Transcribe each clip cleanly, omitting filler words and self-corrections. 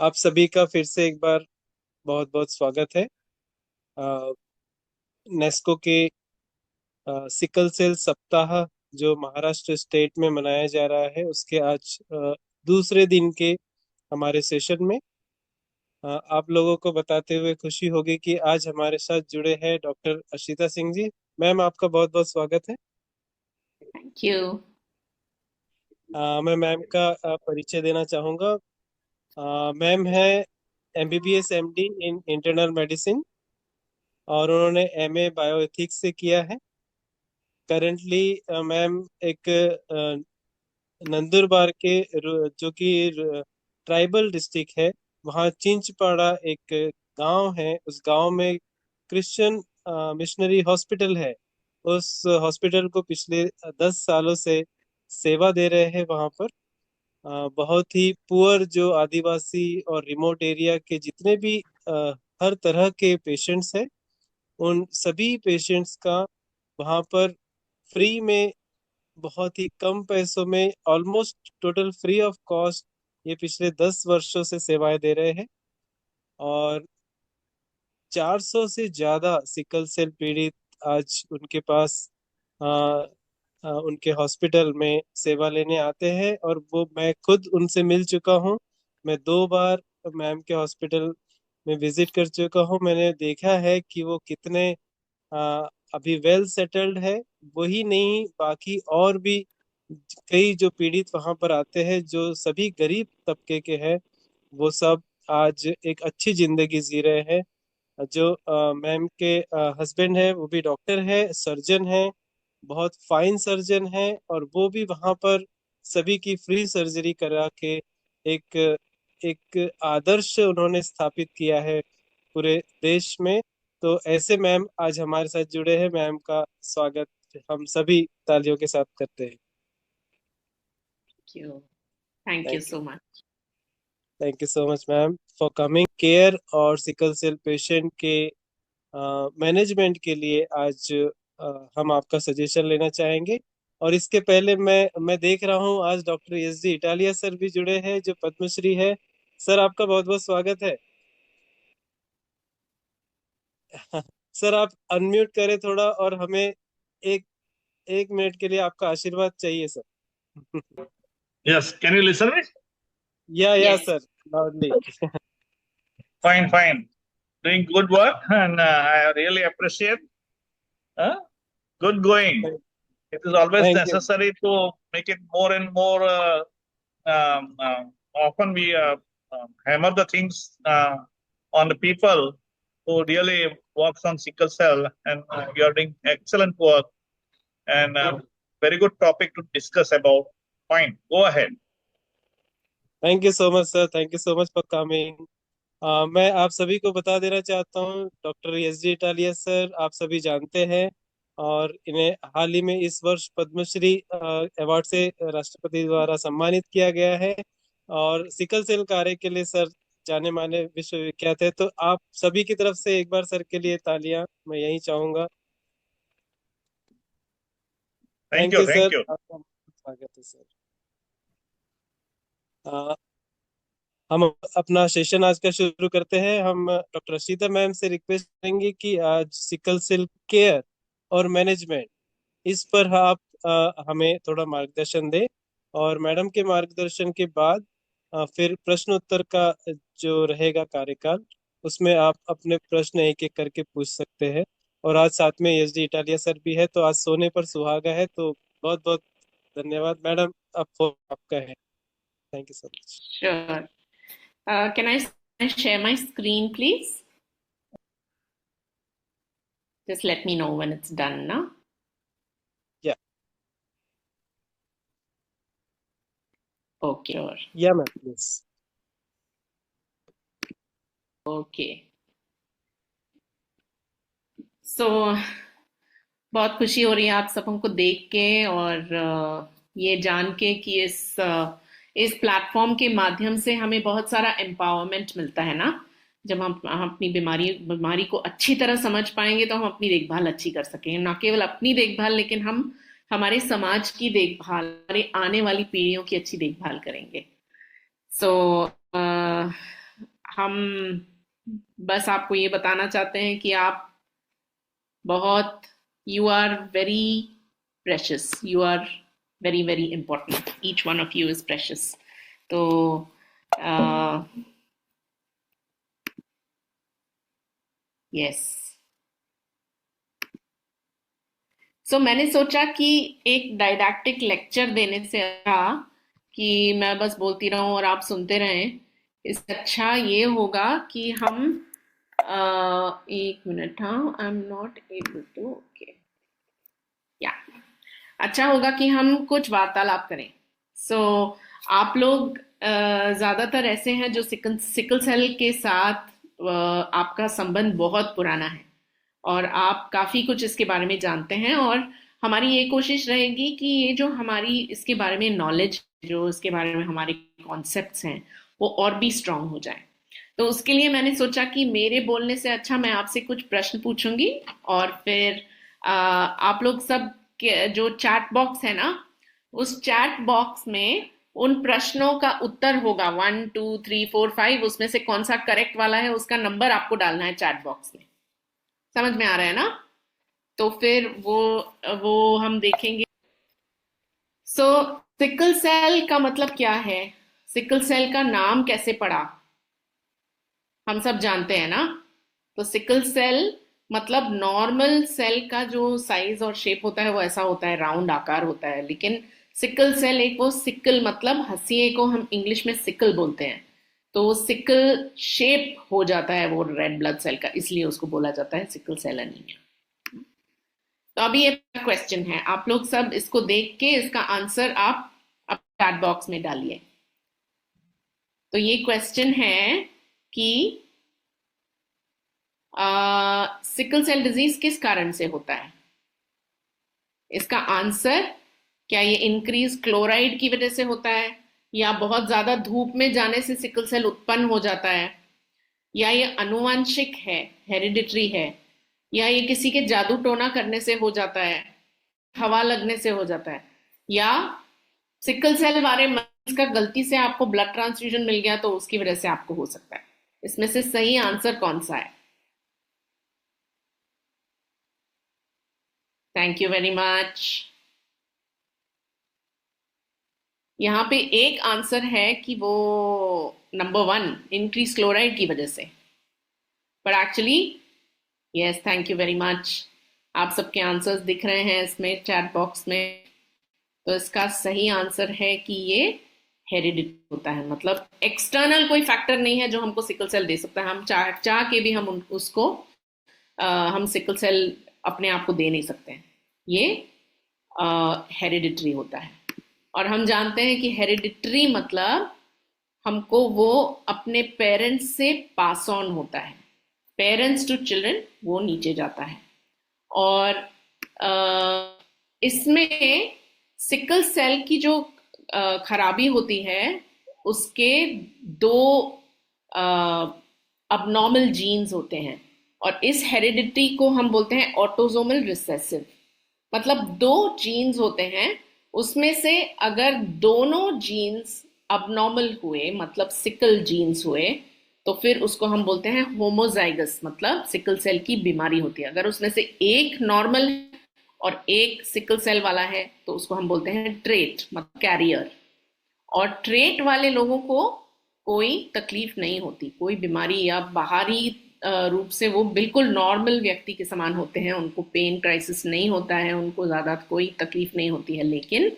आप सभी का फिर से एक बार बहुत बहुत स्वागत है। नेस्को के सिकल सेल सप्ताह जो महाराष्ट्र स्टेट में मनाया जा रहा है उसके आज दूसरे दिन के हमारे सेशन में आप लोगों को बताते हुए खुशी होगी कि आज हमारे साथ जुड़े हैं डॉक्टर अशिता सिंह जी। मैम, आपका बहुत बहुत स्वागत है। Thank you. मैं मैम का परिचय देना चाहूँगा। मैम है MBBS MD in internal medicine और उन्होंने एमए बायोएथिक्स से किया है। करेंटली मैम एक नंदुरबार के जो कि ट्राइबल डिस्ट्रिक्ट है, वहाँ चिंचपाड़ा एक गांव है। उस गांव में क्रिश्चियन मिशनरी हॉस्पिटल है। उस हॉस्पिटल को पिछले 10 सालों से सेवा दे रहे हैं वहाँ पर। बहुत ही पुअर जो आदिवासी और रिमोट एरिया के जितने भी हर तरह के पेशेंट्स हैं, उन सभी पेशेंट्स का वहाँ पर फ्री में, बहुत ही कम पैसों में, almost total free of cost ये पिछले 10 वर्षों से सेवाएं दे रहे हैं। और 400 से ज्यादा सिकल सेल पीड़ित आज उनके पास आ, उनके हॉस्पिटल में सेवा लेने आते हैं। और वो मैं खुद उनसे मिल चुका हूँ। मैं 2 बार मैम के हॉस्पिटल में विजिट कर चुका हूँ। मैंने देखा है कि वो कितने अभी वेल सेटल्ड है। वही नहीं, बाकी और भी कई जो पीड़ित वहां पर आते हैं जो सभी गरीब तबके के हैं, वो सब आज एक अच्छी जिंदगी जी रहे हैं। जो मैम के हस्बैंड है वो भी डॉक्टर है, सर्जन है, बहुत फाइन सर्जन है। और वो भी वहां पर सभी की फ्री सर्जरी करा के एक एक आदर्श उन्होंने स्थापित किया है पूरे देश में। तो ऐसे मैम आज हमारे साथ जुड़े हैं। मैम का स्वागत हम सभी तालियों के साथ करते हैं। Thank you thank you. So much. Thank you so much ma'am for coming care और सिकल सेल पेशेंट के मैनेजमेंट के लिए आज हम आपका सजेशन लेना चाहेंगे। और इसके पहले मैं देख रहा हूँ आज doctor S D Italia sir भी जुड़े हैं जो पद्मश्री है। सर, आपका बहुत बहुत स्वागत है। सर, आप अनम्यूट करें थोड़ा और हमें एक 1 मिनट के लिए आपका आशीर्वाद चाहिए sir. Yes, can you listen me? या yes. Sir, loudly. Fine, fine. Doing good work, and I really appreciate. Uh, Good going. It is always thank you. necessary to make it more and more. Often we hammer the things on the people who really works on sickle cell, and you are doing excellent work and very good topic to discuss about. Fine, go ahead. Thank you so much sir, thank you so much for coming. मैं आप सभी को बता देना चाहता हूँ, doctor S D Italia sir आप सभी जानते हैं। और इन्हें हाल ही में इस वर्ष पद्मश्री अवार्ड से राष्ट्रपति द्वारा सम्मानित किया गया है। और सिकल सेल कार्य के लिए सर जाने माने विश्वविख्यात है। तो आप सभी की तरफ से एक बार सर के लिए तालियां मैं यही चाहूंगा। Thank thank you, you thank sir, you. आपका स्वागत है सर। अ, हम अपना सेशन आज का शुरू करते हैं। हम डॉक्टर रशीदा मैम से रिक्वेस्ट करेंगे कि आज सिकल सेल केयर और मैनेजमेंट इस पर आप हमें थोड़ा मार्गदर्शन दें। और मैडम के मार्गदर्शन के बाद फिर प्रश्न उत्तर का जो रहेगा कार्यकाल, उसमें आप अपने प्रश्न एक एक करके पूछ सकते हैं। और आज साथ में एस डी इटालिया सर भी है, तो आज सोने पर सुहागा है। तो बहुत बहुत धन्यवाद मैडम, अब फोन आपका है। Thank you so much. Sure. Can I share my screen, please? Just let me know when it's done now. या Okay. Sure. या मैम प्लीज। Okay. So, बहुत खुशी हो रही है आप सबों को देख के और ये जान के कि इस प्लेटफॉर्म के माध्यम से हमें बहुत सारा एम्पावरमेंट मिलता है ना। जब हम अपनी बीमारी को अच्छी तरह समझ पाएंगे तो हम अपनी देखभाल अच्छी कर सकेंगे, ना केवल अपनी देखभाल लेकिन हम हमारे समाज की देखभाल, हमारे आने वाली पीढ़ियों की अच्छी देखभाल करेंगे। सो हम बस आपको ये बताना चाहते हैं कि आप बहुत, you are very precious, you are very very important, each one of you is precious. तो यस, सो मैंने सोचा कि एक डायडैक्टिक लेक्चर देने से अच्छा कि मैं बस बोलती रहूं और आप सुनते रहें, इससे अच्छा ये होगा कि हम एक मिनट, हाँ, I am not able to, okay, या अच्छा होगा कि हम कुछ वार्तालाप करें। सो आप लोग ज्यादातर ऐसे हैं जो सिकल सिकल सेल के साथ आपका संबंध बहुत पुराना है और आप काफी कुछ इसके बारे में जानते हैं, और हमारी ये कोशिश रहेगी कि ये जो हमारी इसके बारे में नॉलेज, जो इसके बारे में हमारे कॉन्सेप्ट्स हैं, वो और भी स्ट्रांग हो जाए। तो उसके लिए मैंने सोचा कि मेरे बोलने से अच्छा मैं आपसे कुछ प्रश्न पूछूंगी, और फिर आप लोग सब के जो चैट बॉक्स है ना, उस चैट बॉक्स में उन प्रश्नों का उत्तर होगा, 1 2 3 4 5, उसमें से कौन सा करेक्ट वाला है उसका नंबर आपको डालना है चैट बॉक्स में। समझ में आ रहा है ना? तो फिर वो हम देखेंगे। सो सिकल सेल का मतलब क्या है, सिकल सेल का नाम कैसे पड़ा, हम सब जानते हैं ना। तो सिकल सेल मतलब नॉर्मल सेल का जो साइज और शेप होता है वो ऐसा होता है, राउंड आकार होता है, लेकिन सिकल सेल एक, वो सिकल मतलब हंसिए को हम इंग्लिश में सिकल बोलते हैं, तो वो सिकल शेप हो जाता है वो रेड ब्लड सेल का, इसलिए उसको बोला जाता है सिकल सेल एनीमिया। तो अभी ये क्वेश्चन है, आप लोग सब इसको देख के इसका आंसर आप चैट बॉक्स में डालिए। तो ये क्वेश्चन है कि सिकल सेल डिजीज किस कारण से होता है? इसका आंसर, क्या ये इंक्रीज क्लोराइड की वजह से होता है, या बहुत ज्यादा धूप में जाने से सिकल सेल उत्पन्न हो जाता है, या ये अनुवांशिक है, हेरिडिटरी है, या ये किसी के जादू टोना करने से हो जाता है, हवा लगने से हो जाता है, या सिकल सेल वाले मरीज का गलती से आपको ब्लड ट्रांसफ्यूजन मिल गया तो उसकी वजह से आपको हो सकता है। इसमें से सही आंसर कौन सा है? Thank you very much. यहाँ पे एक आंसर है कि वो नंबर 1, इंक्रीज क्लोराइड की वजह से, पर actually yes, thank you very much. आप सबके आंसर्स दिख रहे हैं इसमें चैट बॉक्स में। तो इसका सही आंसर है कि ये हेरिडिटी होता है, मतलब एक्सटर्नल कोई फैक्टर नहीं है जो हमको सिकल सेल दे सकता है, हम चाह के भी हम उसको हम सिकल सेल अपने आप को दे नहीं सकते हैं, ये हेरिडिटरी होता है। और हम जानते हैं कि हेरिडिटरी मतलब हमको वो अपने पेरेंट्स से पास ऑन होता है, पेरेंट्स टू चिल्ड्रन, वो नीचे जाता है। और इसमें सिकल सेल की जो खराबी होती है, उसके 2 अबनॉर्मल जीन्स होते हैं, और इस हेरिडिटी को हम बोलते हैं ऑटोसोमल रिसेसिव। मतलब 2 जीन्स होते हैं, उसमें से अगर दोनों जीन्स अबनॉर्मल हुए, मतलब सिकल जीन्स हुए, तो फिर उसको हम बोलते हैं होमोजाइगस, मतलब सिकल सेल की बीमारी होती है। अगर उसमें से एक नॉर्मल है और एक सिकल सेल वाला है तो उसको हम बोलते हैं ट्रेट, मतलब कैरियर। और ट्रेट वाले लोगों को कोई तकलीफ नहीं होती, कोई बीमारी या बाहरी रूप से वो बिल्कुल नॉर्मल व्यक्ति के समान होते हैं, उनको पेन क्राइसिस नहीं होता है, उनको ज़्यादा कोई तकलीफ नहीं होती है, लेकिन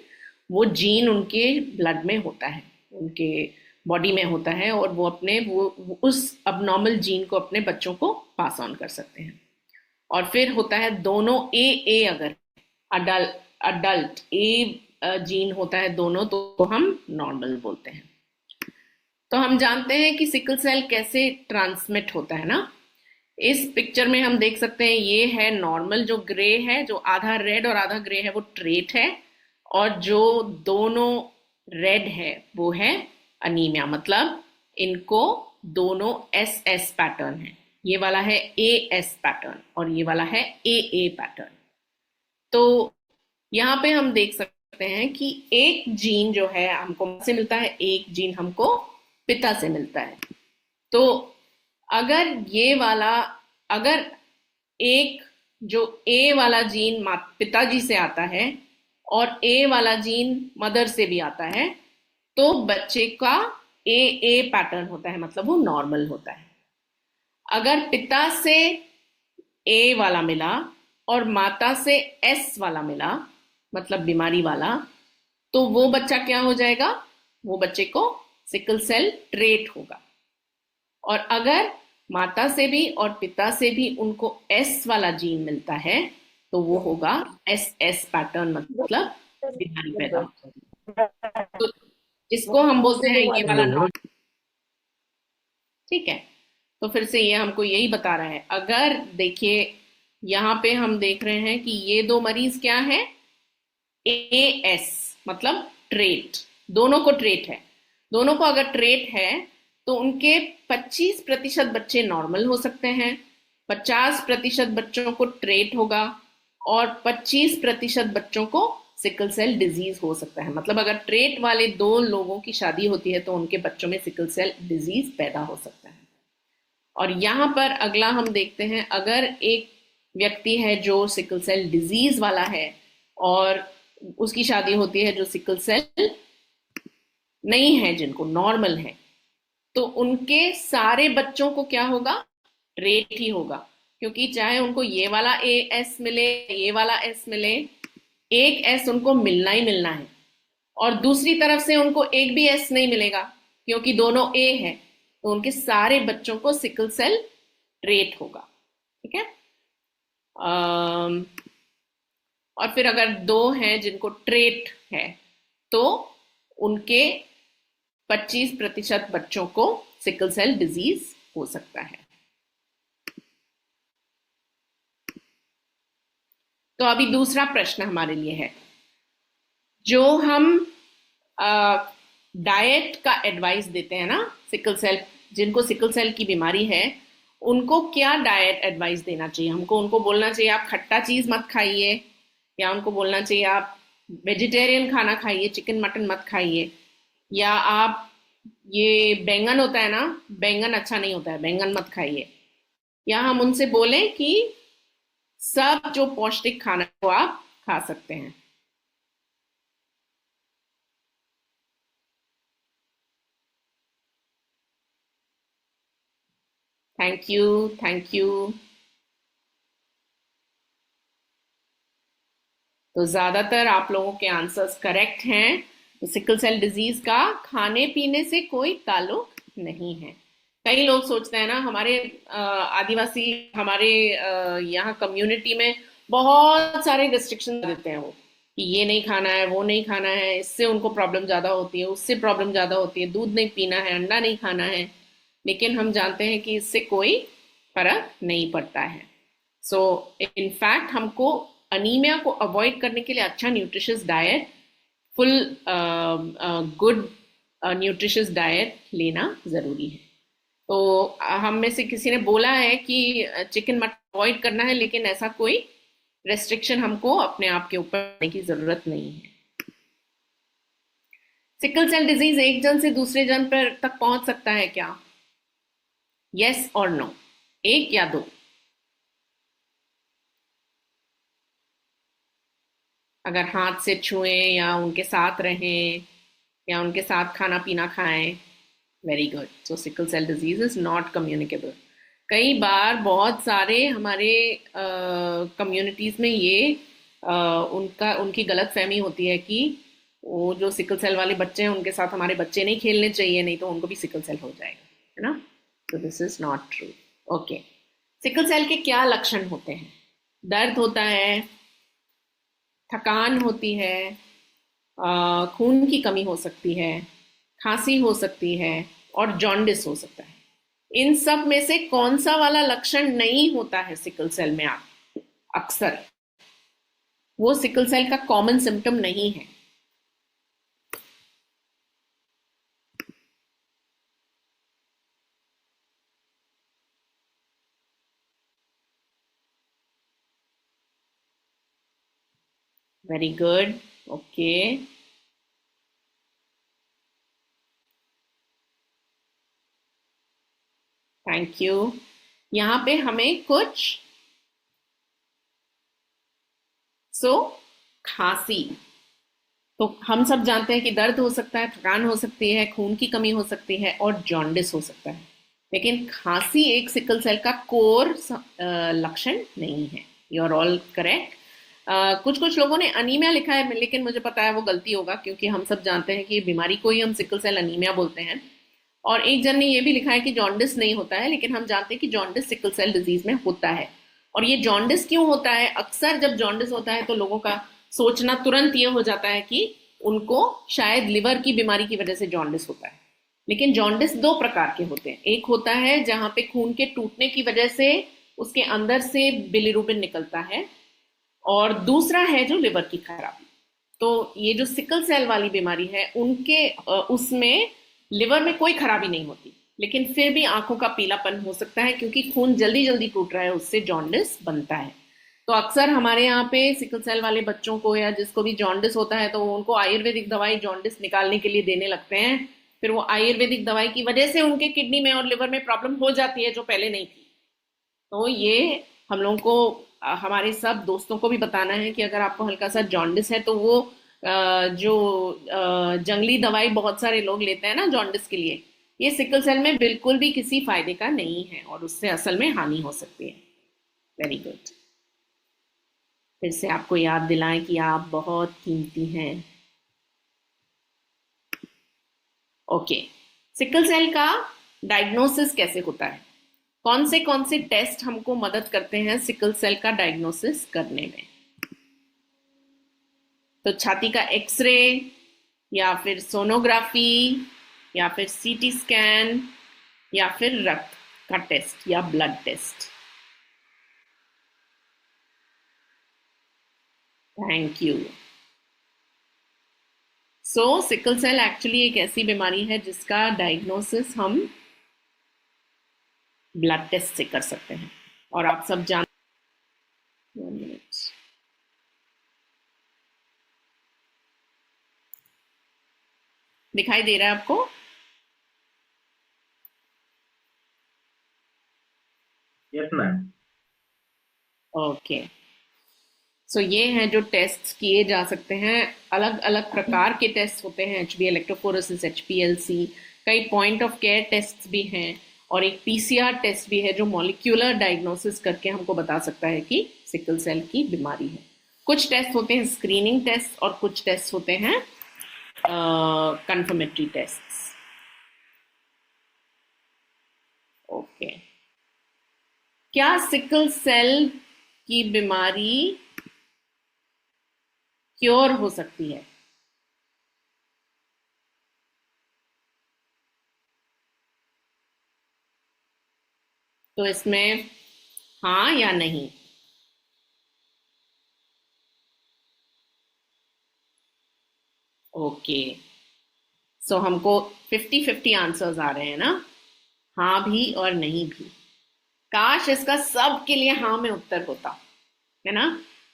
वो जीन उनके ब्लड में होता है, उनके बॉडी में होता है, और वो अपने वो उस अबनॉर्मल जीन को अपने बच्चों को पास ऑन कर सकते हैं। और फिर होता है दोनों ए, अगर अडल्ट ए जीन होता है दोनों, तो हम नॉर्मल बोलते हैं। तो हम जानते हैं कि सिकल सेल कैसे ट्रांसमिट होता है ना। इस पिक्चर में हम देख सकते हैं, ये है नॉर्मल, जो ग्रे है, जो आधा रेड और आधा ग्रे है, वो ट्रेट है, और जो दोनों रेड है वो है अनीमिया, मतलब इनको दोनों एस पैटर्न है, ये वाला है एस पैटर्न और ये वाला है ए पैटर्न। तो यहाँ पे हम देख सकते हैं कि एक जीन जो है हमको से मिलता है, एक जीन हमको पिता से मिलता है। तो अगर ये वाला, अगर एक जो ए वाला जीन पिताजी से आता है और ए वाला जीन मदर से भी आता है, तो बच्चे का ए ए पैटर्न होता है, मतलब वो नॉर्मल होता है। अगर पिता से ए वाला मिला और माता से एस वाला मिला, मतलब बीमारी वाला, तो वो बच्चा क्या हो जाएगा? वो बच्चे को सिकल सेल ट्रेट होगा। और अगर माता से भी और पिता से भी उनको एस वाला जीन मिलता है, तो वो होगा एस एस पैटर्न, मतलब बीमारी पैदा होगी। तो इसको हम बोलते हैं ये वाला नॉन। ठीक है, तो फिर से ये हमको यही बता रहा है। अगर देखिए यहाँ पे हम देख रहे हैं कि ये दो मरीज क्या है, ए एस, मतलब ट्रेट, दोनों को ट्रेट है। दोनों को अगर ट्रेट है तो उनके 25% बच्चे नॉर्मल हो सकते हैं, 50% बच्चों को ट्रेट होगा और 25% बच्चों को सिकल सेल डिजीज हो सकता है। मतलब अगर ट्रेट वाले दो लोगों की शादी होती है तो उनके बच्चों में सिकल सेल डिजीज पैदा हो सकता है। और यहां पर अगला हम देखते हैं, अगर एक व्यक्ति है जो सिकल सेल डिजीज वाला है और उसकी शादी होती है जो सिकल सेल नहीं है, जिनको नॉर्मल है, तो उनके सारे बच्चों को क्या होगा? ट्रेट ही होगा। क्योंकि चाहे उनको ये वाला ए एस मिले, ये वाला एस मिले, एक एस उनको मिलना ही मिलना है। और दूसरी तरफ से उनको एक भी एस नहीं मिलेगा क्योंकि दोनों ए है, तो उनके सारे बच्चों को सिकल सेल ट्रेट होगा। ठीक है। और फिर अगर दो हैं जिनको ट्रेट है तो उनके 25% बच्चों को सिकल सेल डिजीज हो सकता है। तो अभी दूसरा प्रश्न हमारे लिए है, जो हम डाइट का एडवाइस देते हैं ना, सिकल सेल, जिनको सिकल सेल की बीमारी है, उनको क्या डाइट एडवाइस देना चाहिए? हमको उनको बोलना चाहिए आप खट्टा चीज मत खाइए, या उनको बोलना चाहिए आप वेजिटेरियन खाना खाइए, चिकन मटन मत खाइए, या आप ये बैंगन होता है ना, बैंगन अच्छा नहीं होता है, बैंगन मत खाइए, या हम उनसे बोलें कि सब जो पौष्टिक खाना को आप खा सकते हैं? Thank you, thank you. तो ज्यादातर आप लोगों के आंसर्स करेक्ट हैं। तो सिकल सेल डिजीज का खाने पीने से कोई ताल्लुक नहीं है। कई लोग सोचते हैं ना, हमारे आदिवासी, हमारे यहाँ कम्युनिटी में बहुत सारे रिस्ट्रिक्शन देते हैं वो, कि ये नहीं खाना है, वो नहीं खाना है, इससे उनको प्रॉब्लम ज्यादा होती है, उससे प्रॉब्लम ज्यादा होती है, दूध नहीं पीना है, अंडा नहीं खाना है। लेकिन हम जानते हैं कि इससे कोई फर्क नहीं पड़ता है। सो इनफैक्ट हमको अनीमिया को अवॉइड करने के लिए अच्छा nutritious diet, full good nutritious diet लेना जरूरी है। तो हम में से किसी ने बोला है कि चिकन मटन अवॉइड करना है, लेकिन ऐसा कोई रेस्ट्रिक्शन हमको अपने आप के ऊपर करने की जरूरत नहीं है। सिकल सेल डिजीज एक जन से दूसरे जन पर तक पहुंच सकता है क्या? यस और नो, एक या दो? अगर हाथ से छुएं या उनके साथ रहें या उनके साथ खाना पीना खाएं, very good. So sickle cell disease is not communicable. कई बार बहुत सारे हमारे कम्युनिटीज में ये उनकी गलत फहमी होती है कि वो जो सिकल सेल वाले बच्चे हैं उनके साथ हमारे बच्चे नहीं खेलने चाहिए, नहीं तो उनको भी सिकल सेल हो जाएगा, है ना? तो this is not true. Okay, sickle cell के क्या लक्षण होते हैं? दर्द होता है, थकान होती है, खून की कमी हो सकती है, खांसी हो सकती है और जॉन्डिस हो सकता है। इन सब में से कौन सा वाला लक्षण नहीं होता है सिकल सेल में? आप अक्सर वो सिकल सेल का कॉमन सिम्टम नहीं है। Very good, okay. Thank you. यहाँ पे हमें कुछ खांसी, तो हम सब जानते हैं कि दर्द हो सकता है, थकान हो सकती है, खून की कमी हो सकती है और जॉन्डिस हो सकता है, लेकिन खांसी एक सिकल सेल का कोर लक्षण नहीं है। You are all correct. कुछ कुछ लोगों ने अनीमिया लिखा है, लेकिन मुझे पता है वो गलती होगा, क्योंकि हम सब जानते हैं कि बीमारी को ही हम सिकल सेल अनीमिया बोलते हैं। और एक जन ने ये भी लिखा है कि जॉन्डिस नहीं होता है, लेकिन हम जानते हैं कि जॉन्डिस सिकल सेल डिजीज में होता है। और ये जॉन्डिस क्यों होता है? अक्सर जब जॉन्डिस होता है तो लोगों का सोचना तुरंत ये हो जाता है कि उनको शायद लिवर की बीमारी की वजह से जॉन्डिस होता है, लेकिन जॉन्डिस दो प्रकार के होते हैं। एक होता है जहां पे खून के टूटने की वजह से उसके अंदर से बिलिरुबिन निकलता है, और दूसरा है जो लिवर की खराबी। तो ये जो सिकल सेल वाली बीमारी है उनके उसमें लिवर में कोई खराबी नहीं होती, लेकिन फिर भी आंखों का पीलापन हो सकता है, क्योंकि खून जल्दी जल्दी टूट रहा है, उससे जॉन्डिस बनता है। तो अक्सर हमारे यहाँ पे सिकल सेल वाले बच्चों को या जिसको भी जॉन्डिस होता है तो उनको आयुर्वेदिक दवाई जॉन्डिस निकालने के लिए देने लगते हैं। फिर वो आयुर्वेदिक दवाई की वजह से उनके किडनी में और लिवर में प्रॉब्लम हो जाती है जो पहले नहीं थी। तो ये हम लोगों को हमारे सब दोस्तों को भी बताना है कि अगर आपको हल्का सा जॉन्डिस है तो वो जो जंगली दवाई बहुत सारे लोग लेते हैं ना जॉन्डिस के लिए, ये सिकल सेल में बिल्कुल भी किसी फायदे का नहीं है और उससे असल में हानि हो सकती है। Very good. फिर से आपको याद दिलाएं कि आप बहुत कीमती हैं। ओके, सिकल सेल का डायग्नोसिस कैसे होता है? कौन से टेस्ट हमको मदद करते हैं सिकल सेल का डायग्नोसिस करने में? तो छाती का एक्सरे, या फिर सोनोग्राफी, या फिर सीटी स्कैन, या फिर रक्त का टेस्ट या blood test. Thank you. So sickle cell actually एक ऐसी बीमारी है जिसका डायग्नोसिस हम ब्लड टेस्ट से कर सकते हैं। और आप सब जान, 1 मिनट, दिखाई दे रहा है आपको? Yes ma'am. ओके, सो ये हैं जो टेस्ट किए जा सकते हैं। अलग अलग प्रकार के टेस्ट होते हैं, HB इलेक्ट्रोफोरेसिस, HPLC, कई पॉइंट ऑफ केयर टेस्ट भी हैं, और एक PCR टेस्ट भी है जो मॉलिक्यूलर डायग्नोसिस करके हमको बता सकता है कि सिकल सेल की बीमारी है। कुछ टेस्ट होते हैं स्क्रीनिंग टेस्ट और कुछ टेस्ट होते हैं कंफर्मेटरी टेस्ट। ओके, क्या सिकल सेल की बीमारी क्योर हो सकती है? तो इसमें हाँ या नहीं? ओके, सो हमको 50-50 आंसर्स आ रहे हैं ना, हाँ भी और नहीं भी। काश इसका सब के लिए हाँ में उत्तर होता, है ना।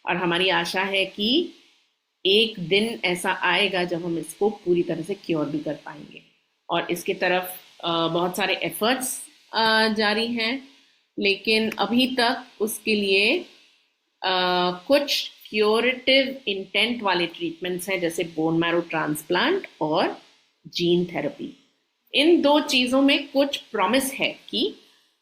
और हमारी आशा है कि एक दिन ऐसा आएगा जब हम इसको पूरी तरह से क्योर भी कर पाएंगे, और इसके तरफ बहुत सारे एफर्ट्स जारी हैं, लेकिन अभी तक उसके लिए कुछ क्योरेटिव इंटेंट वाले ट्रीटमेंट्स हैं, जैसे बोन मैरो ट्रांसप्लांट और जीन थेरेपी। इन दो चीज़ों में कुछ प्रॉमिस है कि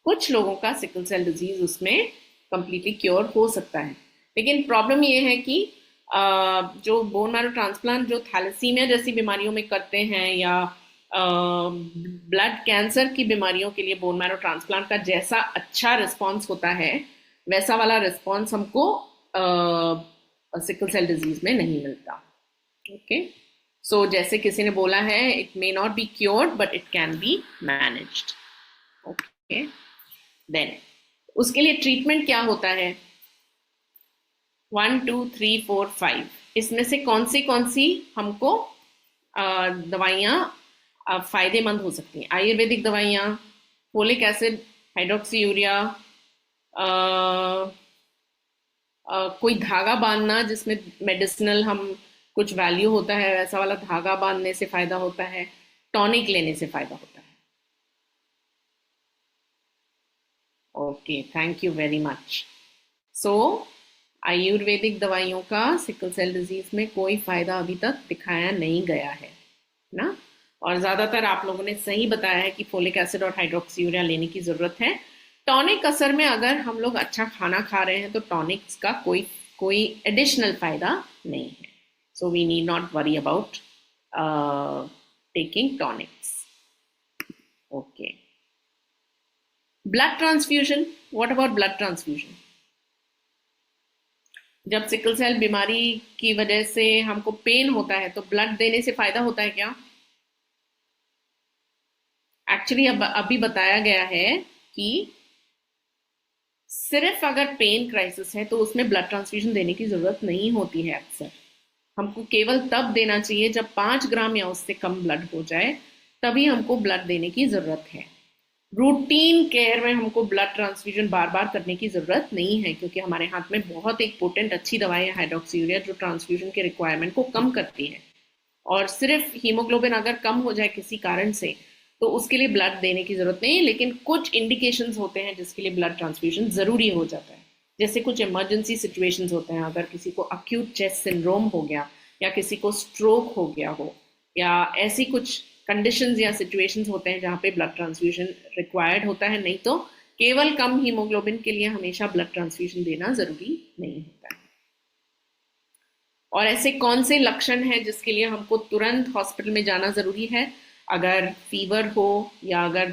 कुछ लोगों का सिकल सेल डिजीज उसमें कंप्लीटली क्योर हो सकता है। लेकिन प्रॉब्लम ये है कि जो बोन मैरो ट्रांसप्लांट जो थैलेसीमिया जैसी बीमारियों में करते हैं, या ब्लड कैंसर की बीमारियों के लिए बोन मैरो ट्रांसप्लांट का जैसा अच्छा रिस्पॉन्स होता है, वैसा वाला रिस्पॉन्स हमको सिकल सेल डिजीज में नहीं मिलता। ओके, सो जैसे किसी ने बोला है, it may not be cured but it can be managed. Okay, then उसके लिए ट्रीटमेंट क्या होता है? 1 2 3 4 5, इसमें से कौन सी हमको दवाइयाँ फायदेमंद हो सकती हैं? आयुर्वेदिक दवाइयाँ, फोलिक एसिड, हाइड्रोक्सी यूरिया, कोई धागा बांधना जिसमें मेडिसिनल हम कुछ वैल्यू होता है, वैसा वाला धागा बांधने से फायदा होता है, टॉनिक लेने से फायदा होता है। Okay, thank you very much. So आयुर्वेदिक दवाइयों का सिकल सेल डिजीज में कोई फायदा अभी तक दिखाया नहीं गया है ना। और ज्यादातर आप लोगों ने सही बताया है कि फोलिक एसिड और हाइड्रोक्सीयूरिया लेने की जरूरत है। टॉनिक असर में अगर हम लोग अच्छा खाना खा रहे हैं तो टॉनिक्स का कोई कोई एडिशनल फायदा नहीं है। So we need not worry about taking tonics. Okay, blood transfusion, what about blood transfusion? जब सिकल सेल बीमारी की वजह से हमको पेन होता है तो ब्लड देने से फायदा होता है क्या? एक्चुअली अब अभी बताया गया है कि सिर्फ अगर पेन क्राइसिस है तो उसमें ब्लड ट्रांसफ्यूजन देने की जरूरत नहीं होती है। अक्सर हमको केवल तब देना चाहिए जब 5 ग्राम या उससे कम ब्लड हो जाए, तभी हमको ब्लड देने की जरूरत है। रूटीन केयर में हमको ब्लड ट्रांसफ्यूजन बार बार करने की जरूरत नहीं है, क्योंकि हमारे हाथ में बहुत एक पोटेंट अच्छी दवाई है हाइड्रोक्सीयूरिया, जो ट्रांसफ्यूजन के रिक्वायरमेंट को कम करती है। और सिर्फ हीमोग्लोबिन अगर कम हो जाए किसी कारण से तो उसके लिए ब्लड देने की जरूरत नहीं है, लेकिन कुछ इंडिकेशंस होते हैं जिसके लिए ब्लड ट्रांसफ्यूजन जरूरी हो जाता है। जैसे कुछ इमरजेंसी सिचुएशंस होते हैं, अगर किसी को अक्यूट चेस्ट सिंड्रोम हो गया या किसी को स्ट्रोक हो गया हो, या ऐसी कुछ कंडीशंस या सिचुएशंस होते हैं जहाँ पे ब्लड ट्रांसफ्यूजन रिक्वायर्ड होता है। नहीं तो केवल कम हीमोग्लोबिन के लिए हमेशा ब्लड ट्रांसफ्यूजन देना जरूरी नहीं होता है। और ऐसे कौन से लक्षण हैं जिसके लिए हमको तुरंत हॉस्पिटल में जाना जरूरी है? अगर फीवर हो या अगर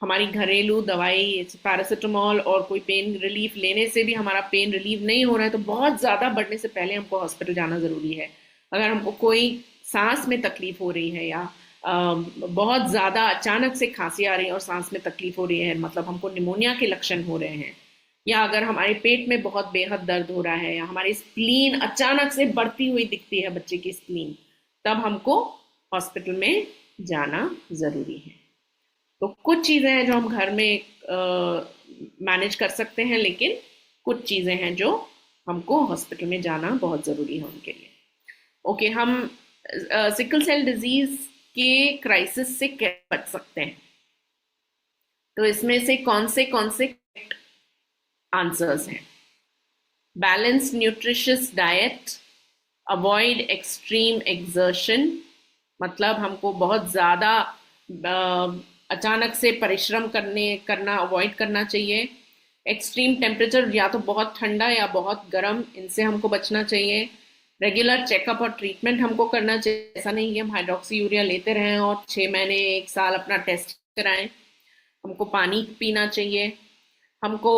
हमारी घरेलू दवाई पैरासिटामोल और कोई पेन रिलीफ लेने से भी हमारा पेन रिलीफ नहीं हो रहा है तो बहुत ज़्यादा बढ़ने से पहले हमको हॉस्पिटल जाना ज़रूरी है। अगर हमको कोई सांस में तकलीफ हो रही है या बहुत ज़्यादा अचानक से खांसी आ रही है और सांस में तकलीफ हो रही है, मतलब हमको निमोनिया के लक्षण हो रहे हैं, या अगर हमारे पेट में बहुत बेहद दर्द हो रहा है, या हमारी स्प्लीन अचानक से बढ़ती हुई दिखती है बच्चे की स्प्लीन, तब हमको हॉस्पिटल में जाना जरूरी है। तो कुछ चीजें हैं जो हम घर में मैनेज कर सकते हैं, लेकिन कुछ चीजें हैं जो हमको हॉस्पिटल में जाना बहुत जरूरी है उनके लिए। ओके, हम सिकल सेल डिजीज के क्राइसिस से कैसे बच सकते हैं? तो इसमें से कौन से आंसर्स हैं? Balanced nutritious diet, avoid extreme exertion, मतलब हमको बहुत ज़्यादा अचानक से परिश्रम करना अवॉइड करना चाहिए। एक्सट्रीम टेम्परेचर, या तो बहुत ठंडा या बहुत गर्म, इनसे हमको बचना चाहिए। रेगुलर चेकअप और ट्रीटमेंट हमको करना चाहिए। ऐसा नहीं कि हम हाइड्रोक्सीयूरिया लेते रहें और 6 महीने 1 साल अपना टेस्ट कराएं। हमको पानी पीना चाहिए। हमको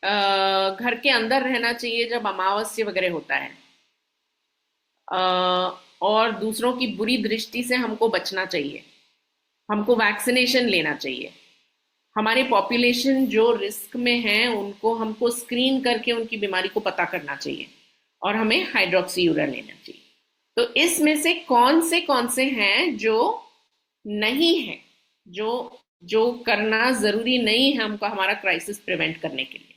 घर के अंदर रहना चाहिए जब अमावस्या वगैरह होता है, और दूसरों की बुरी दृष्टि से हमको बचना चाहिए। हमको वैक्सीनेशन लेना चाहिए। हमारे पॉपुलेशन जो रिस्क में है उनको हमको स्क्रीन करके उनकी बीमारी को पता करना चाहिए, और हमें हाइड्रोक्सीयूरिया लेना चाहिए। तो इसमें से कौन से हैं जो नहीं है, जो करना जरूरी नहीं है हमको हमारा क्राइसिस प्रिवेंट करने के लिए?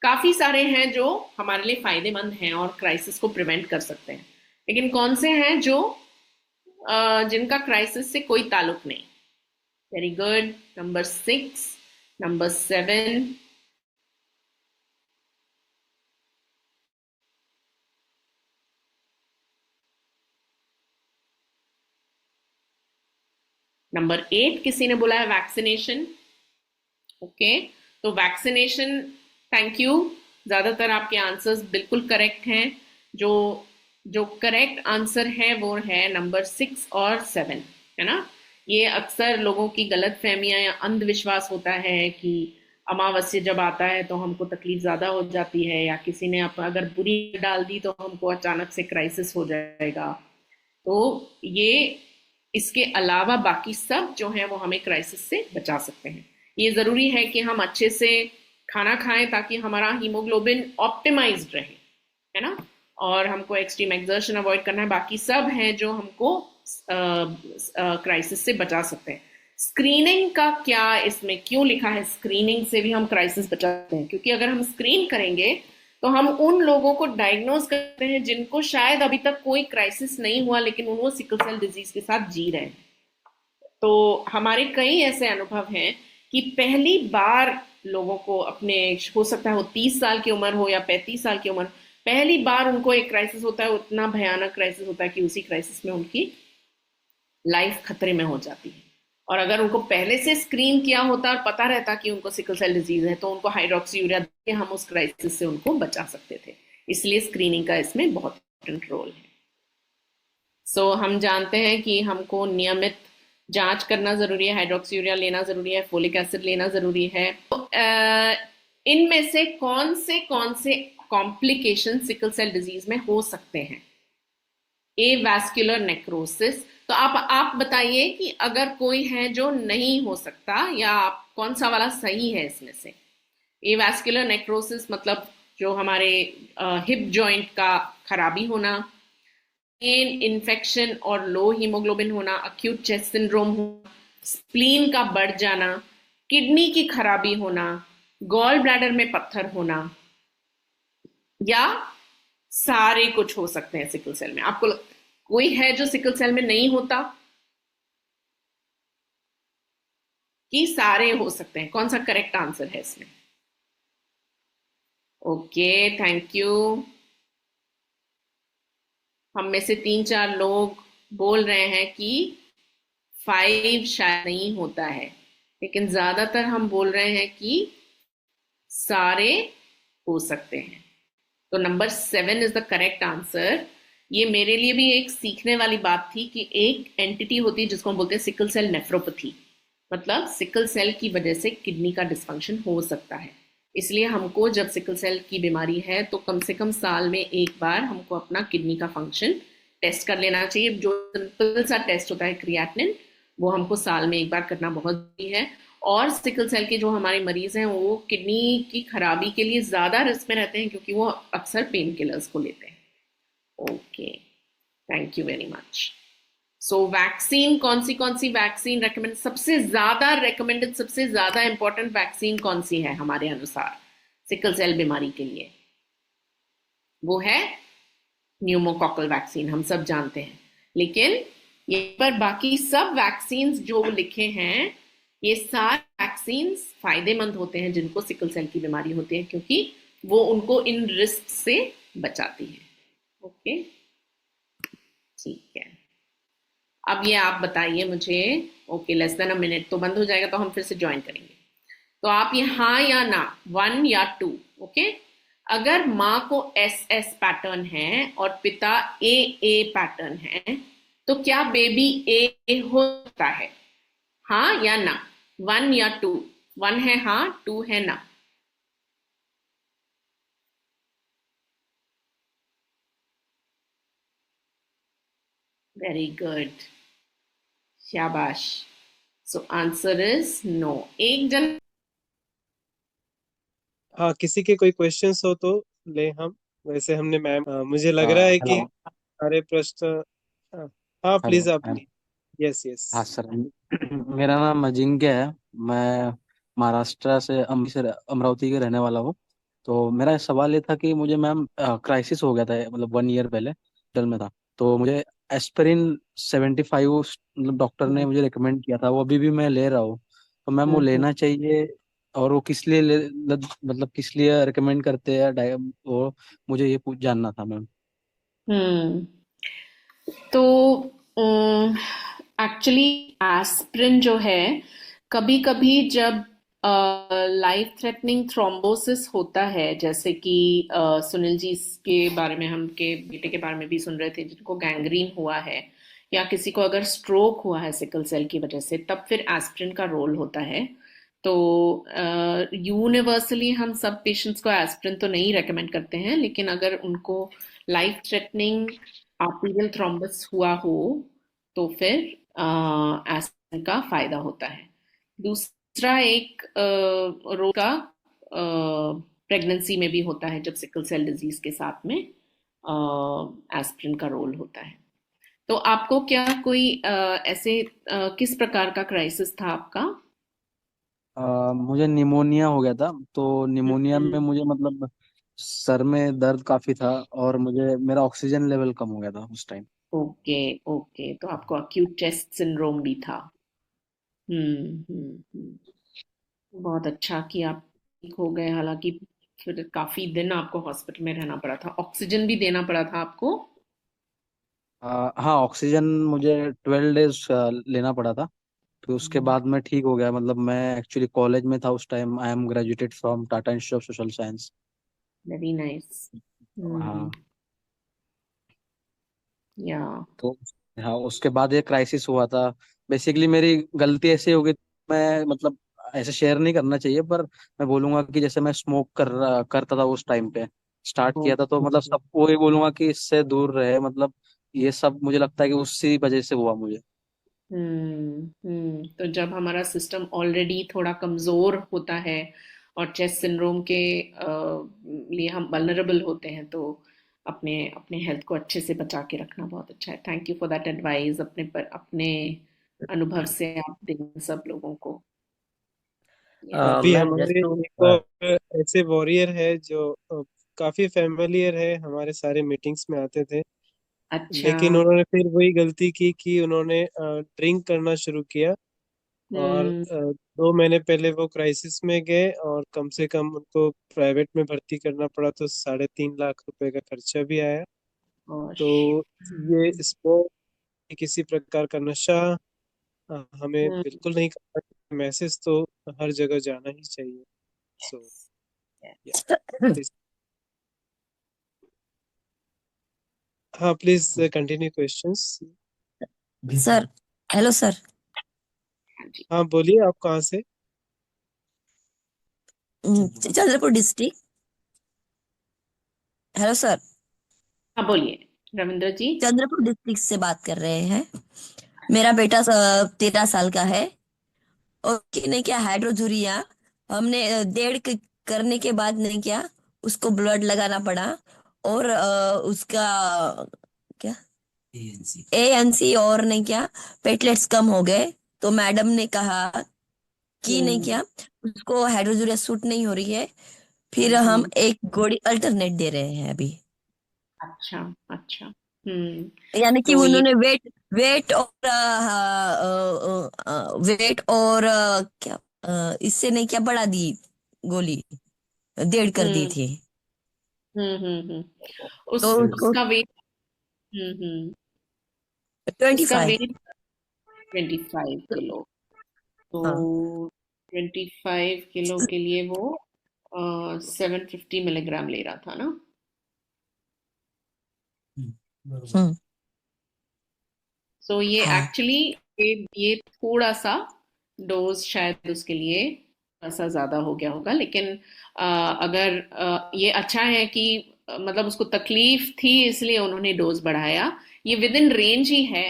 काफी सारे हैं जो हमारे लिए फायदेमंद हैं और क्राइसिस को प्रिवेंट कर सकते हैं, लेकिन कौन से हैं जो जिनका क्राइसिस से कोई ताल्लुक नहीं? Very good. Number 6, number 7, number 8 किसी ने बोला है वैक्सीनेशन। ओके, तो वैक्सीनेशन, थैंक यू, ज्यादातर आपके आंसर्स बिल्कुल करेक्ट हैं। जो करेक्ट आंसर है वो है नंबर 6 और 7, है ना। ये अक्सर लोगों की गलत फहमियां या अंधविश्वास होता है कि अमावस्या जब आता है तो हमको तकलीफ ज्यादा हो जाती है, या किसी ने अगर बुरी डाल दी तो हमको अचानक से क्राइसिस हो जाएगा। तो ये इसके अलावा बाकी सब जो है वो हमें क्राइसिस से बचा सकते हैं। ये जरूरी है कि हम अच्छे से खाना खाएं ताकि हमारा हीमोग्लोबिन ऑप्टिमाइज्ड रहे, है ना, और हमको एक्सट्रीम एक्सर्शन अवॉइड करना है। बाकी सब हैं जो हमको क्राइसिस से बचा सकते हैं। स्क्रीनिंग का क्या, इसमें क्यों लिखा है स्क्रीनिंग से भी हम क्राइसिस बचाते हैं? क्योंकि अगर हम स्क्रीन करेंगे तो हम उन लोगों को डायग्नोज करते हैं जिनको शायद अभी तक कोई क्राइसिस नहीं हुआ, लेकिन वो सिकल सेल डिजीज के साथ जी रहे हैं। तो हमारे कई ऐसे अनुभव हैं कि पहली बार लोगों को अपने, हो सकता है वो 30 साल की उम्र हो या 35 साल की उम्र, पहली बार उनको एक क्राइसिस होता है, उतना भयानक क्राइसिस होता है कि उसी क्राइसिस में उनकी लाइफ खतरे में हो जाती है। और अगर उनको पहले से स्क्रीन किया होता और पता रहता कि उनको सिकल सेल डिजीज है, तो उनको हाइड्रोक्सी यूरिया देके हम उस क्राइसिस से उनको बचा सकते थे। इसलिए स्क्रीनिंग का इसमें बहुत इंपॉर्टेंट रोल है। सो हम जानते हैं कि हमको नियमित जांच करना जरूरी है, हाइड्रोक्सी यूरिया लेना जरूरी है, फोलिक एसिड लेना जरूरी है। तो इनमें से कौन से कॉम्प्लिकेशन सिकल सेल डिजीज में हो सकते हैं? ए वैस्कुलर नेक्रोसिस। तो आप बताइए कि अगर कोई है जो नहीं हो सकता, या आप कौन सा वाला सही है इसमें से? ए वैस्कुलर नेक्रोसिस मतलब जो हमारे हिप जॉइंट का खराबी होना, पेन, इन्फेक्शन और लो हीमोग्लोबिन होना, अक्यूट चेस्ट सिंड्रोम होना, स्प्लीन का बढ़ जाना, किडनी की खराबी होना, गॉल ब्लैडर में पत्थर होना, या सारे कुछ हो सकते हैं सिकल सेल में? आपको कोई है जो सिकल सेल में नहीं होता, कि सारे हो सकते हैं? कौन सा करेक्ट आंसर है इसमें? Okay, thank you. हम में से 3-4 लोग बोल रहे हैं कि 5 शायद नहीं होता है, लेकिन ज्यादातर हम बोल रहे हैं कि सारे हो सकते हैं। तो number 7 is the correct answer. ये मेरे लिए भी एक सीखने वाली बात थी कि एक एंटिटी होती है जिसको हम बोलते हैं सिकल सेल नेफ्रोपैथी, मतलब सिकल सेल की वजह से किडनी का डिस्फंक्शन हो सकता है। इसलिए हमको जब सिकल सेल की बीमारी है तो कम से कम साल में एक बार हमको अपना किडनी का फंक्शन टेस्ट कर लेना चाहिए। जो सिंपल सा टेस्ट होता है क्रिएटिनिन, वो हमको साल में एक बार करना बहुत जरूरी है। और सिकल सेल के जो हमारे मरीज हैं वो किडनी की खराबी के लिए ज्यादा रिस्क में रहते हैं, क्योंकि वो अक्सर पेन किलर्स को लेते हैं। Okay, thank you very much. So vaccine, कौन सी वैक्सीन रेकमेंड, सबसे ज्यादा रेकमेंडेड, सबसे ज्यादा इंपॉर्टेंट वैक्सीन कौन सी है हमारे अनुसार सिकल सेल बीमारी के लिए? वो है न्यूमोकॉकल वैक्सीन, हम सब जानते हैं। लेकिन ये पर बाकी सब वैक्सीन जो लिखे हैं, ये सारे वैक्सीन फायदेमंद होते हैं जिनको सिकल सेल की बीमारी होती है, क्योंकि वो उनको इन रिस्क से बचाती है। ओके, ठीक है। अब ये आप बताइए मुझे। Okay, less than a minute तो बंद हो जाएगा, तो हम फिर से ज्वाइन करेंगे। तो आप ये हाँ या ना, 1 या 2। ओके, अगर माँ को SS पैटर्न है और पिता AA पैटर्न है, तो क्या बेबी ए हो सकता है? हाँ या ना, 1 या 2? 1 है हाँ, 2 है ना। वेरी गुड, शाबाश। So answer is no. एक जन, हाँ, किसी के कोई क्वेश्चंस हो तो ले हम। वैसे हमने मैम, मुझे लग रहा है कि हेलो। सारे प्रश्न, हाँ, हाँ हेलो प्लीज आप मैम। Yes yes. हाँ सर। मेरा नाम अजिंक्य है। मैं महाराष्ट्र से अमरावती के रहने वाला हूँ। तो मेरा सवाल ये था कि मुझे मैम क्राइसिस हो गया था, मतलब 1 ईयर पहले हॉस्पिटल में था। तो मुझे एस्पिरिन 75 मतलब डॉक्टर ने मुझे रिकमेंड किया था, वो अभी भी मैं ले रहा हूँ। तो मैम वो लेना चाहिए, और वो किस लिए मतलब किस लिए रिकमेंड करते हैं वो मुझे ये जानना था मैम। हम्म, तो एक्चुअली एस्प्रिन जो है, कभी कभी जब लाइफ थ्रेटनिंग थ्रोम्बोसिस होता है, जैसे कि सुनील जी के बारे में, हम के बेटे के बारे में भी सुन रहे थे जिनको गैंग्रीन हुआ है, या किसी को अगर स्ट्रोक हुआ है सिकल सेल की वजह से, तब फिर एस्प्रिन का रोल होता है। तो यूनिवर्सली हम सब पेशेंट्स को एस्प्रिन तो नहीं रेकमेंड करते हैं, लेकिन अगर उनको लाइफ थ्रेटनिंग आर्टीरियल थ्रोम्बस हुआ हो तो फिर एस्पिरिन का फायदा होता है। दूसरा एक रोग का प्रेगनेंसी में भी होता है, जब सिकल सेल डिजीज के साथ में एस्पिरिन का रोल होता है। तो आपको क्या कोई ऐसे किस प्रकार का क्राइसिस था आपका? मुझे निमोनिया हो गया था। तो निमोनिया में मुझे मतलब सर में दर्द काफी था और मुझे मेरा ऑक्सीजन लेवल कम हो गया था उस टाइम। ओके, ओके, तो आपको अक्यूट चेस्ट सिंड्रोम भी था। बहुत अच्छा कि आप ठीक हो गए, हालांकि फिर काफी दिन आपको हॉस्पिटल में रहना पड़ा था, ऑक्सीजन भी देना पड़ा था आपको। हाँ, ऑक्सीजन मुझे 12 डेज लेना पड़ा था। फिर उसके बाद मैं ठीक हो गया। मतलब मैं एक्चुअली कॉलेज में था उस time. I am graduated from Tata institute of social science. Very nice. हाँ। या। तो हाँ, उसके बाद ये क्राइसिस हुआ था। बेसिकली मेरी गलती ऐसी हो गई। मैं मतलब ऐसे शेयर नहीं करना चाहिए, पर मैं बोलूंगा कि जैसे मैं स्मोक करता था उस टाइम पे, स्टार्ट किया था, तो मतलब सबको ही बोलूंगा कि इससे दूर रहे। मतलब ये सब मुझे लगता है कि उसी वजह से हुआ मुझे। तो जब हमारा सिस्टम ऑलरेडी थोड़ा कमजोर होता है और चेस्ट सिंड्रोम के लिए हम वल्नरेबल होते हैं, तो अपने अपने हेल्थ को अच्छे से बचा के रखना बहुत अच्छा है। Thank you for that advice, अपने अनुभव से आप दें सब लोगों को। यस। अभी मैम जस्ट हमारे टू एक और ऐसे वॉरियर है जो काफी फेमिलियर है, हमारे सारे मीटिंग्स में आते थे। अच्छा। लेकिन उन्होंने फिर वही गलती की कि उन्होंने ड्रिंक करना शुरू किया। और हम्म। 2 महीने पहले वो क्राइसिस में गए और कम से कम उनको प्राइवेट में भर्ती करना पड़ा, तो 3.5 लाख रुपए का खर्चा भी आया। और तो ये स्पोर्ट किसी प्रकार का नशा हमें हम्म। बिल्कुल नहीं करना चाहिए। मैसेज तो हर जगह जाना ही चाहिए। सो प्लीज, हाँ please continue questions. Sir, hello sir. हाँ जी। हाँ बोलिए, आप कहाँ से? चंद्रपुर डिस्ट्रिक्ट। Hello sir. हाँ, बोलिए रविंद्र जी। चंद्रपुर डिस्ट्रिक्ट से बात कर रहे हैं। मेरा बेटा 13 साल का है। ओके, नहीं क्या हाइड्रोजूरिया हमने करने के बाद नहीं क्या उसको ब्लड लगाना पड़ा। और उसका क्या एएनसी और नहीं क्या पेटलेट्स कम हो गए। तो मैडम ने कहा कि नहीं हम्म। क्या उसको हाइड्रोजूरिया सूट नहीं हो रही है। फिर हम हम्म। एक गोली अल्टरनेट दे रहे हैं अभी। अच्छा, अच्छा। हम्म। यानी कि तो ये उन्होंने वेट वेट और क्या इससे नहीं क्या बढ़ा दी गोली, 1.5 कर दी हम्म। थी। हम्म। तो उसको उसका वेट। हम्म। उसका 25। Weight 25 kilo. तो हाँ। 25 किलो के लिए वो 750 मिलीग्राम ले रहा था ना। हम्म। सो ये हाँ। एक्चुअली ये थोड़ा सा डोज शायद उसके लिए थोड़ा सा ज्यादा हो गया होगा, लेकिन अगर ये अच्छा है कि मतलब उसको तकलीफ थी इसलिए उन्होंने डोज बढ़ाया। ये विद इन रेंज ही है,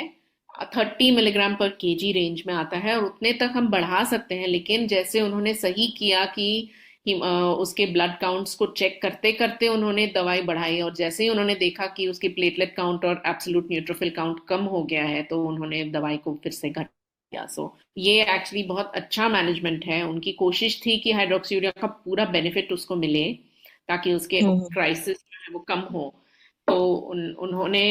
30 मिलीग्राम पर केजी रेंज में आता है और उतने तक हम बढ़ा सकते हैं। लेकिन जैसे उन्होंने सही किया कि उसके ब्लड काउंट्स को चेक करते करते उन्होंने दवाई बढ़ाई, और जैसे ही उन्होंने देखा कि उसकी प्लेटलेट काउंट और एब्सोल्यूट न्यूट्रोफिल काउंट कम हो गया है, तो उन्होंने दवाई को फिर से घटा दिया। सो ये एक्चुअली बहुत अच्छा मैनेजमेंट है। उनकी कोशिश थी कि हाइड्रोक्सीयूरिया का पूरा बेनिफिट उसको मिले ताकि उसके हम्म। क्राइसिस जो है वो कम हो। तो उन्होंने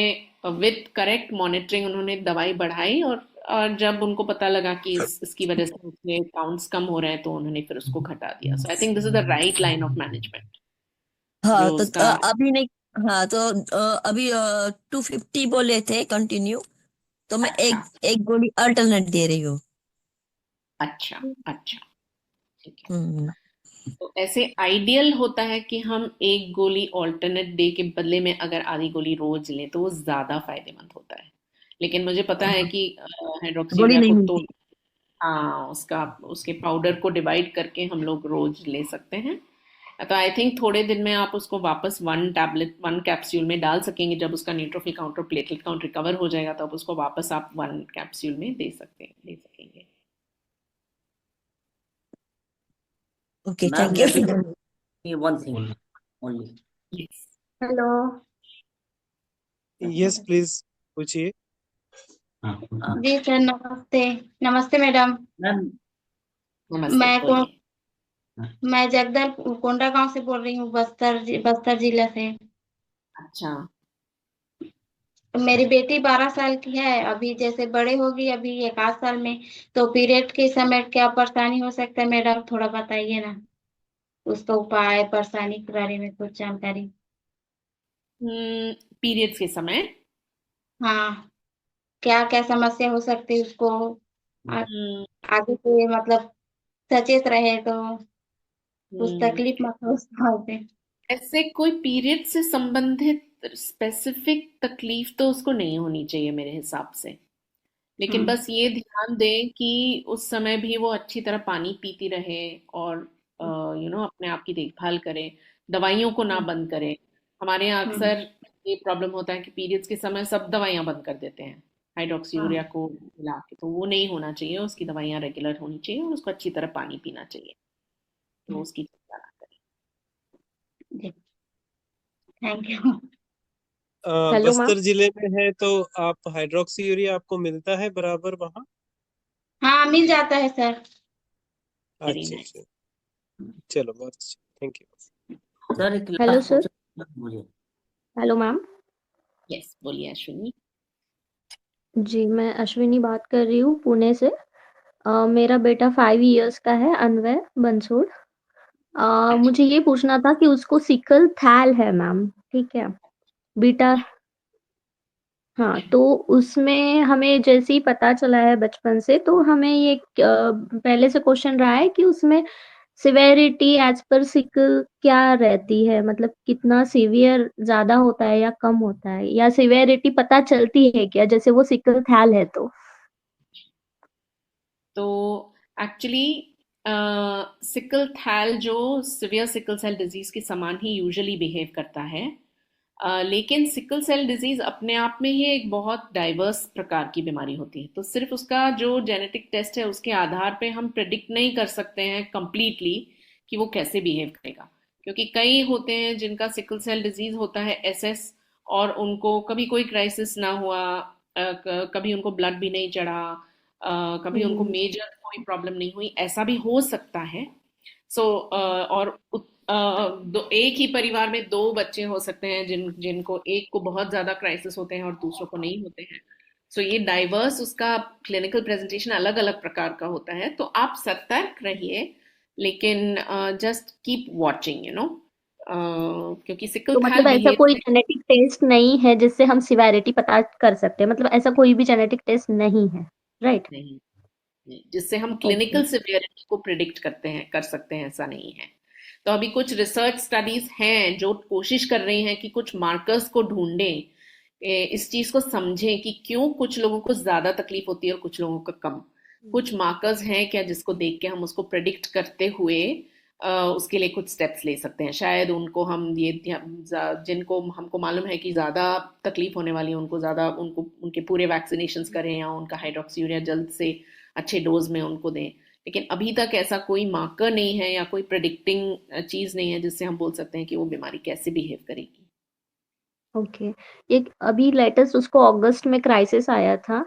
विद करेक्ट मॉनिटरिंग उन्होंने दवाई बढ़ाई, और जब उनको पता लगा कि इसकी वजह से उसके काउंट्स कम हो रहे हैं, तो उन्होंने फिर उसको घटा दिया। So I think this is the right line of management हाँ, जो तो उसका। अभी नहीं। हाँ, तो अभी 250 बोले थे कंटिन्यू। तो मैं अच्छा, एक एक गोली अल्टरनेट दे रही हूँ। अच्छा, अच्छा। ठीक है। हम्म। तो ऐसे आइडियल होता है कि हम एक गोली ऑल्टरनेट डे के बदले में अगर आधी गोली रोज लें तो वो ज्यादा फायदेमंद होता है। लेकिन मुझे पता है कि गोली हाइड्रोक्सीयूरिया नहीं को तो मिलती। हाँ, उसके पाउडर को डिवाइड करके हम लोग रोज ले सकते हैं। तो आई थिंक थोड़े दिन में आप उसको वापस 1 कैप्सूल में डाल सकेंगे। जब उसका न्यूट्रोफिल काउंट और प्लेटलेट काउंट रिकवर हो जाएगा, तब उसको वापस आप 1 कैप्सूल में दे सकेंगे। Okay, ma'am thank let you. Me one thing only. Yes. Hello. Yes please, पूछिए। जी सर, नमस्ते। नमस्ते मैडम। मैम नमस्ते, मैं को बोलिए। मैं जगदल कोंडा गांव से बोल रही हूँ, बस्तर जिला से। अच्छा। मेरी बेटी 12 साल की है, अभी जैसे बड़े होगी अभी 1 आध साल में, तो पीरियड के समय क्या परेशानी हो सकता है मैडम, थोड़ा बताइए ना उसका उपाय, परेशानी के बारे में कुछ जानकारी। पीरियड्स के समय। हाँ, क्या क्या समस्या हो सकती है उसको, आ, हम्म, आगे से मतलब सचेत रहे तो कुछ हम्म, तकलीफ मत हो उसको आगे। ऐसे कोई पीरियड से संबंधित स्पेसिफिक तकलीफ तो उसको नहीं होनी चाहिए मेरे हिसाब से। लेकिन हम्म। बस ये ध्यान दें कि उस समय भी वो अच्छी तरह पानी पीती रहे और अपने आप की देखभाल करे, दवाइयों को ना हम्म। बंद करे। हमारे यहाँ हम्म। अक्सर ये प्रॉब्लम होता है कि पीरियड्स के समय सब दवाइयाँ बंद कर देते हैं हाइड्रोक्सी हाँ यूरिया को मिला के, तो वो नहीं होना चाहिए। उसकी दवाइयाँ रेगुलर होनी चाहिए और उसको अच्छी तरह पानी पीना चाहिए। तो उसकी चिंता ना करें। जी, thank you. Hello ma'am. Bastar जिले में है तो आप हाइड्रोक्सी यूरिया आपको मिलता है बराबर वहाँ? हाँ, मिल जाता है सर। वेरी अच्छा नाइस। अच्छा, चलो बहुत अच्छा, थैंक यू। सर एक हेलो लास्ट सर। क्वेश्चन मुझे। Hello ma'am. यस, बोलिए अश्विनी। जी, मैं अश्विनी बात कर रही हूँ पुणे से। मेरा बेटा 5 इयर्स का है, अनवय बंसोड़। अच्छा। मुझे ये पूछना था कि उसको सिकल थैल है मैम, ठीक है? बीटा। हाँ, तो उसमें हमें जैसे ही पता चला है बचपन से, तो हमें ये पहले से क्वेश्चन रहा है कि उसमें सिवेरिटी एज पर सिकल क्या रहती है, मतलब कितना सीवियर ज्यादा होता है या कम होता है, या सिवेरिटी पता चलती है क्या, जैसे वो सिकल थैल है तो? तो एक्चुअली सिकल थैल जो सिवियर सिकल सेल डिजीज के समान ही यूजुअली बिहेव करता है। लेकिन सिकल सेल डिजीज अपने आप में ही एक बहुत डाइवर्स प्रकार की बीमारी होती है, तो सिर्फ उसका जो जेनेटिक टेस्ट है उसके आधार पे हम प्रिडिक्ट नहीं कर सकते हैं कंप्लीटली कि वो कैसे बिहेव करेगा। क्योंकि कई होते हैं जिनका सिकल सेल डिजीज होता है एसएस, और उनको कभी कोई क्राइसिस ना हुआ, कभी उनको ब्लड भी नहीं चढ़ा, कभी उनको हम्म। मेजर कोई प्रॉब्लम नहीं हुई, ऐसा भी हो सकता है। सो और एक ही परिवार में दो बच्चे हो सकते हैं जिनको एक को बहुत ज्यादा क्राइसिस होते हैं और दूसरों को नहीं होते हैं। सो ये डाइवर्स उसका क्लिनिकल प्रेजेंटेशन अलग अलग प्रकार का होता है, तो आप सतर्क रहिए। लेकिन जस्ट कीप वॉचिंग, क्योंकि सिकल तो थैल मतलब ऐसा बिहेव कोई जेनेटिक टेस्ट नहीं है जिससे हम सिवेरिटी पता कर सकते हैं, मतलब ऐसा कोई भी जेनेटिक टेस्ट नहीं है, राइट? नहीं, जिससे हम ओके। क्लिनिकल सिवियरिटी को प्रिडिक्ट कर सकते हैं, ऐसा नहीं है। तो अभी कुछ रिसर्च स्टडीज हैं जो कोशिश कर रही हैं कि कुछ मार्कर्स को ढूंढें, इस चीज को समझें कि क्यों कुछ लोगों को ज्यादा तकलीफ होती है और कुछ लोगों को कम। कुछ मार्कर्स हैं क्या जिसको देख के हम उसको प्रेडिक्ट करते हुए उसके लिए कुछ स्टेप्स ले सकते हैं। शायद उनको हम जिनको हमको मालूम है कि ज्यादा तकलीफ होने वाली है उनको ज्यादा उनको उनके पूरे वैक्सीनेशंस करें या उनका हाइड्रोक्सीयूरिया जल्द से अच्छे डोज में उनको दें। लेकिन अभी तक ऐसा कोई मार्कर नहीं है या कोई प्रेडिक्टिंग चीज नहीं है जिससे हम बोल सकते हैं कि वो बीमारी कैसे बिहेव करेगी। ओके। एक अभी लेटेस्ट उसको अगस्त में क्राइसिस आया था,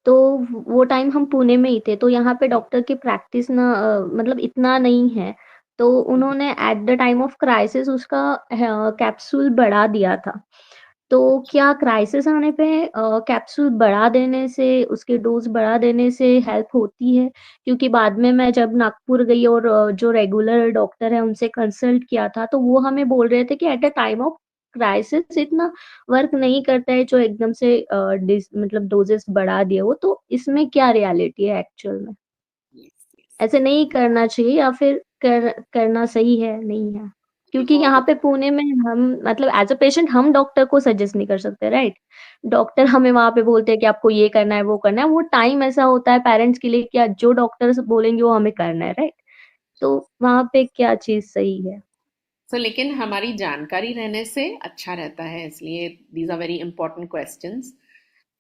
तो वो टाइम हम पुणे में ही थे, तो यहाँ पे डॉक्टर की प्रैक्टिस ना मतलब इतना नहीं है, तो उन्होंने at the time of crisis उसका कैप्सूल बढ़ा दिया था। तो क्या क्राइसिस आने पे कैप्सूल बढ़ा देने से, उसके डोज बढ़ा देने से हेल्प होती है? क्योंकि बाद में मैं जब नागपुर गई और जो रेगुलर डॉक्टर है उनसे कंसल्ट किया था, तो वो हमें बोल रहे थे कि at the time of crisis इतना वर्क नहीं करता है जो एकदम से मतलब डोजेस बढ़ा दिए वो, तो इसमें क्या रियलिटी है एक्चुअल में? Yes, yes. ऐसे नहीं करना चाहिए या फिर करना सही है, नहीं है? क्योंकि बहुत यहाँ पे पुणे में हम मतलब एज अ पेशेंट हम डॉक्टर को सजेस्ट नहीं कर सकते, राइट? डॉक्टर हमें वहां पे बोलते हैं कि आपको ये करना है वो करना है, वो टाइम ऐसा होता है पेरेंट्स के लिए कि जो डॉक्टर बोलेंगे वो हमें करना है, राइट? तो वहां पे क्या चीज सही है? लेकिन हमारी जानकारी रहने से अच्छा रहता है, इसलिए these are very important questions.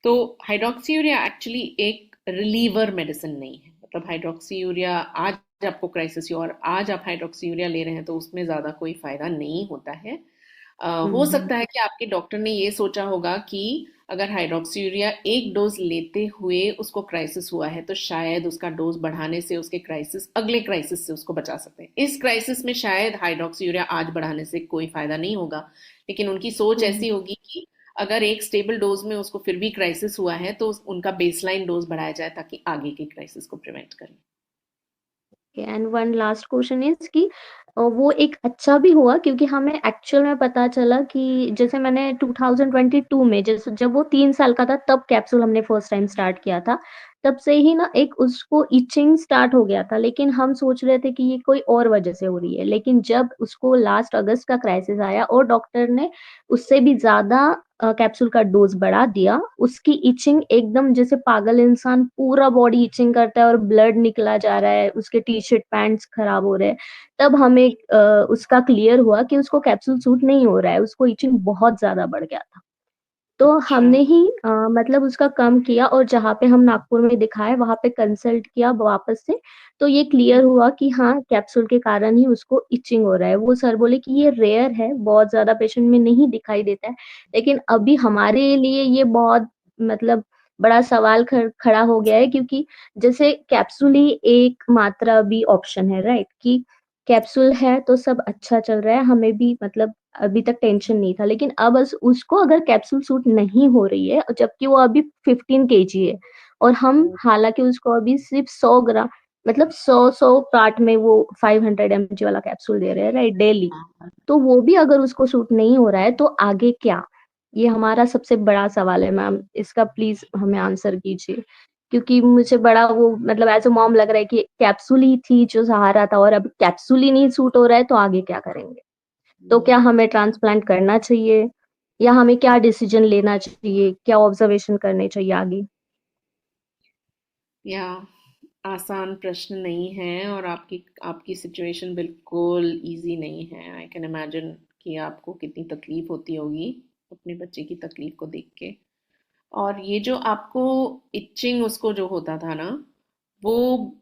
तो हाइड्रोक्सीयूरिया एक्चुअली एक रिलीवर मेडिसिन नहीं है। मतलब हाइड्रोक्सीयूरिया आज आपको क्राइसिस हुआ और आज आप हाइड्रोक्सीयूरिया ले रहे हैं तो उसमें ज़्यादा कोई फायदा नहीं होता है। हो हम्म। सकता है कि आपके डॉक्टर ने ये सोचा होगा कि अगर हाइड्रोक्सीयूरिया एक डोज लेते हुए उसको क्राइसिस हुआ है तो शायद उसका डोज बढ़ाने से उसके क्राइसिस अगले क्राइसिस से उसको बचा सकते हैं। इस क्राइसिस में शायद हाइड्रोक्सीयूरिया आज बढ़ाने से कोई फायदा नहीं होगा, लेकिन उनकी सोच ऐसी होगी कि अगर एक स्टेबल डोज में उसको फिर भी क्राइसिस हुआ है तो उनका बेसलाइन डोज बढ़ाया जाए ताकि आगे के क्राइसिस को प्रिवेंट करें। And one last question is कि वो एक अच्छा भी हुआ क्योंकि हमें एक्चुअल में पता चला कि जैसे मैंने 2022 में जैसे जब वो 3 साल का था तब कैप्सूल हमने फर्स्ट टाइम स्टार्ट किया था, तब से ही ना एक उसको इचिंग स्टार्ट हो गया था, लेकिन हम सोच रहे थे कि ये कोई और वजह से हो रही है, लेकिन जब उसको लास्ट अगस्त का क्राइसिस आया और डॉक्टर ने उससे भी ज्यादा कैप्सूल का डोज बढ़ा दिया, उसकी इचिंग एकदम जैसे पागल इंसान पूरा बॉडी इचिंग करता है और ब्लड निकला जा रहा है, उसके टी शर्ट पैंट्स खराब हो रहे हैं, तब हमें उसका क्लियर हुआ कि उसको कैप्सूल सूट नहीं हो रहा है, उसको इचिंग बहुत ज्यादा बढ़ गया था। तो अच्छा। हमने ही मतलब उसका कम किया और जहाँ पे हम नागपुर में दिखाए वहां पे कंसल्ट किया वापस से, तो ये क्लियर हुआ कि हाँ कैप्सूल के कारण ही उसको इचिंग हो रहा है। वो सर बोले कि ये रेयर है, बहुत ज्यादा पेशेंट में नहीं दिखाई देता है, लेकिन अभी हमारे लिए ये बहुत मतलब बड़ा सवाल खड़ा हो गया है, क्योंकि जैसे कैप्सूल ही एक मात्रा भी ऑप्शन है, राइट? कि कैप्सूल है तो सब अच्छा चल रहा है, हमें भी मतलब अभी तक टेंशन नहीं था, लेकिन अब उसको अगर कैप्सूल सूट नहीं हो रही है, जबकि वो अभी 15 kg है और हम हालांकि उसको अभी सिर्फ 100 ग्राम मतलब 100 पार्ट में वो 500 mg वाला कैप्सूल दे रहे हैं, राइट, डेली। तो वो भी अगर उसको सूट नहीं हो रहा है तो आगे क्या? ये हमारा सबसे बड़ा सवाल है मैम, इसका प्लीज हमें आंसर कीजिए, क्योंकि मुझे बड़ा वो मतलब एज अ मॉम लग रहा है कि कैप्सूल ही थी जो सहारा था और अब कैप्सूल ही नहीं सूट हो रहा है तो आगे क्या करेंगे? तो क्या हमें ट्रांसप्लांट करना चाहिए या हमें क्या डिसीजन लेना चाहिए, क्या ऑब्जर्वेशन करने चाहिए आगे? या आसान प्रश्न नहीं है और आपकी आपकी सिचुएशन बिल्कुल इजी नहीं है। आई कैन इमेजिन कि आपको कितनी तकलीफ होती होगी अपने बच्चे की तकलीफ को देख के। और ये जो आपको इचिंग उसको जो होता था ना, वो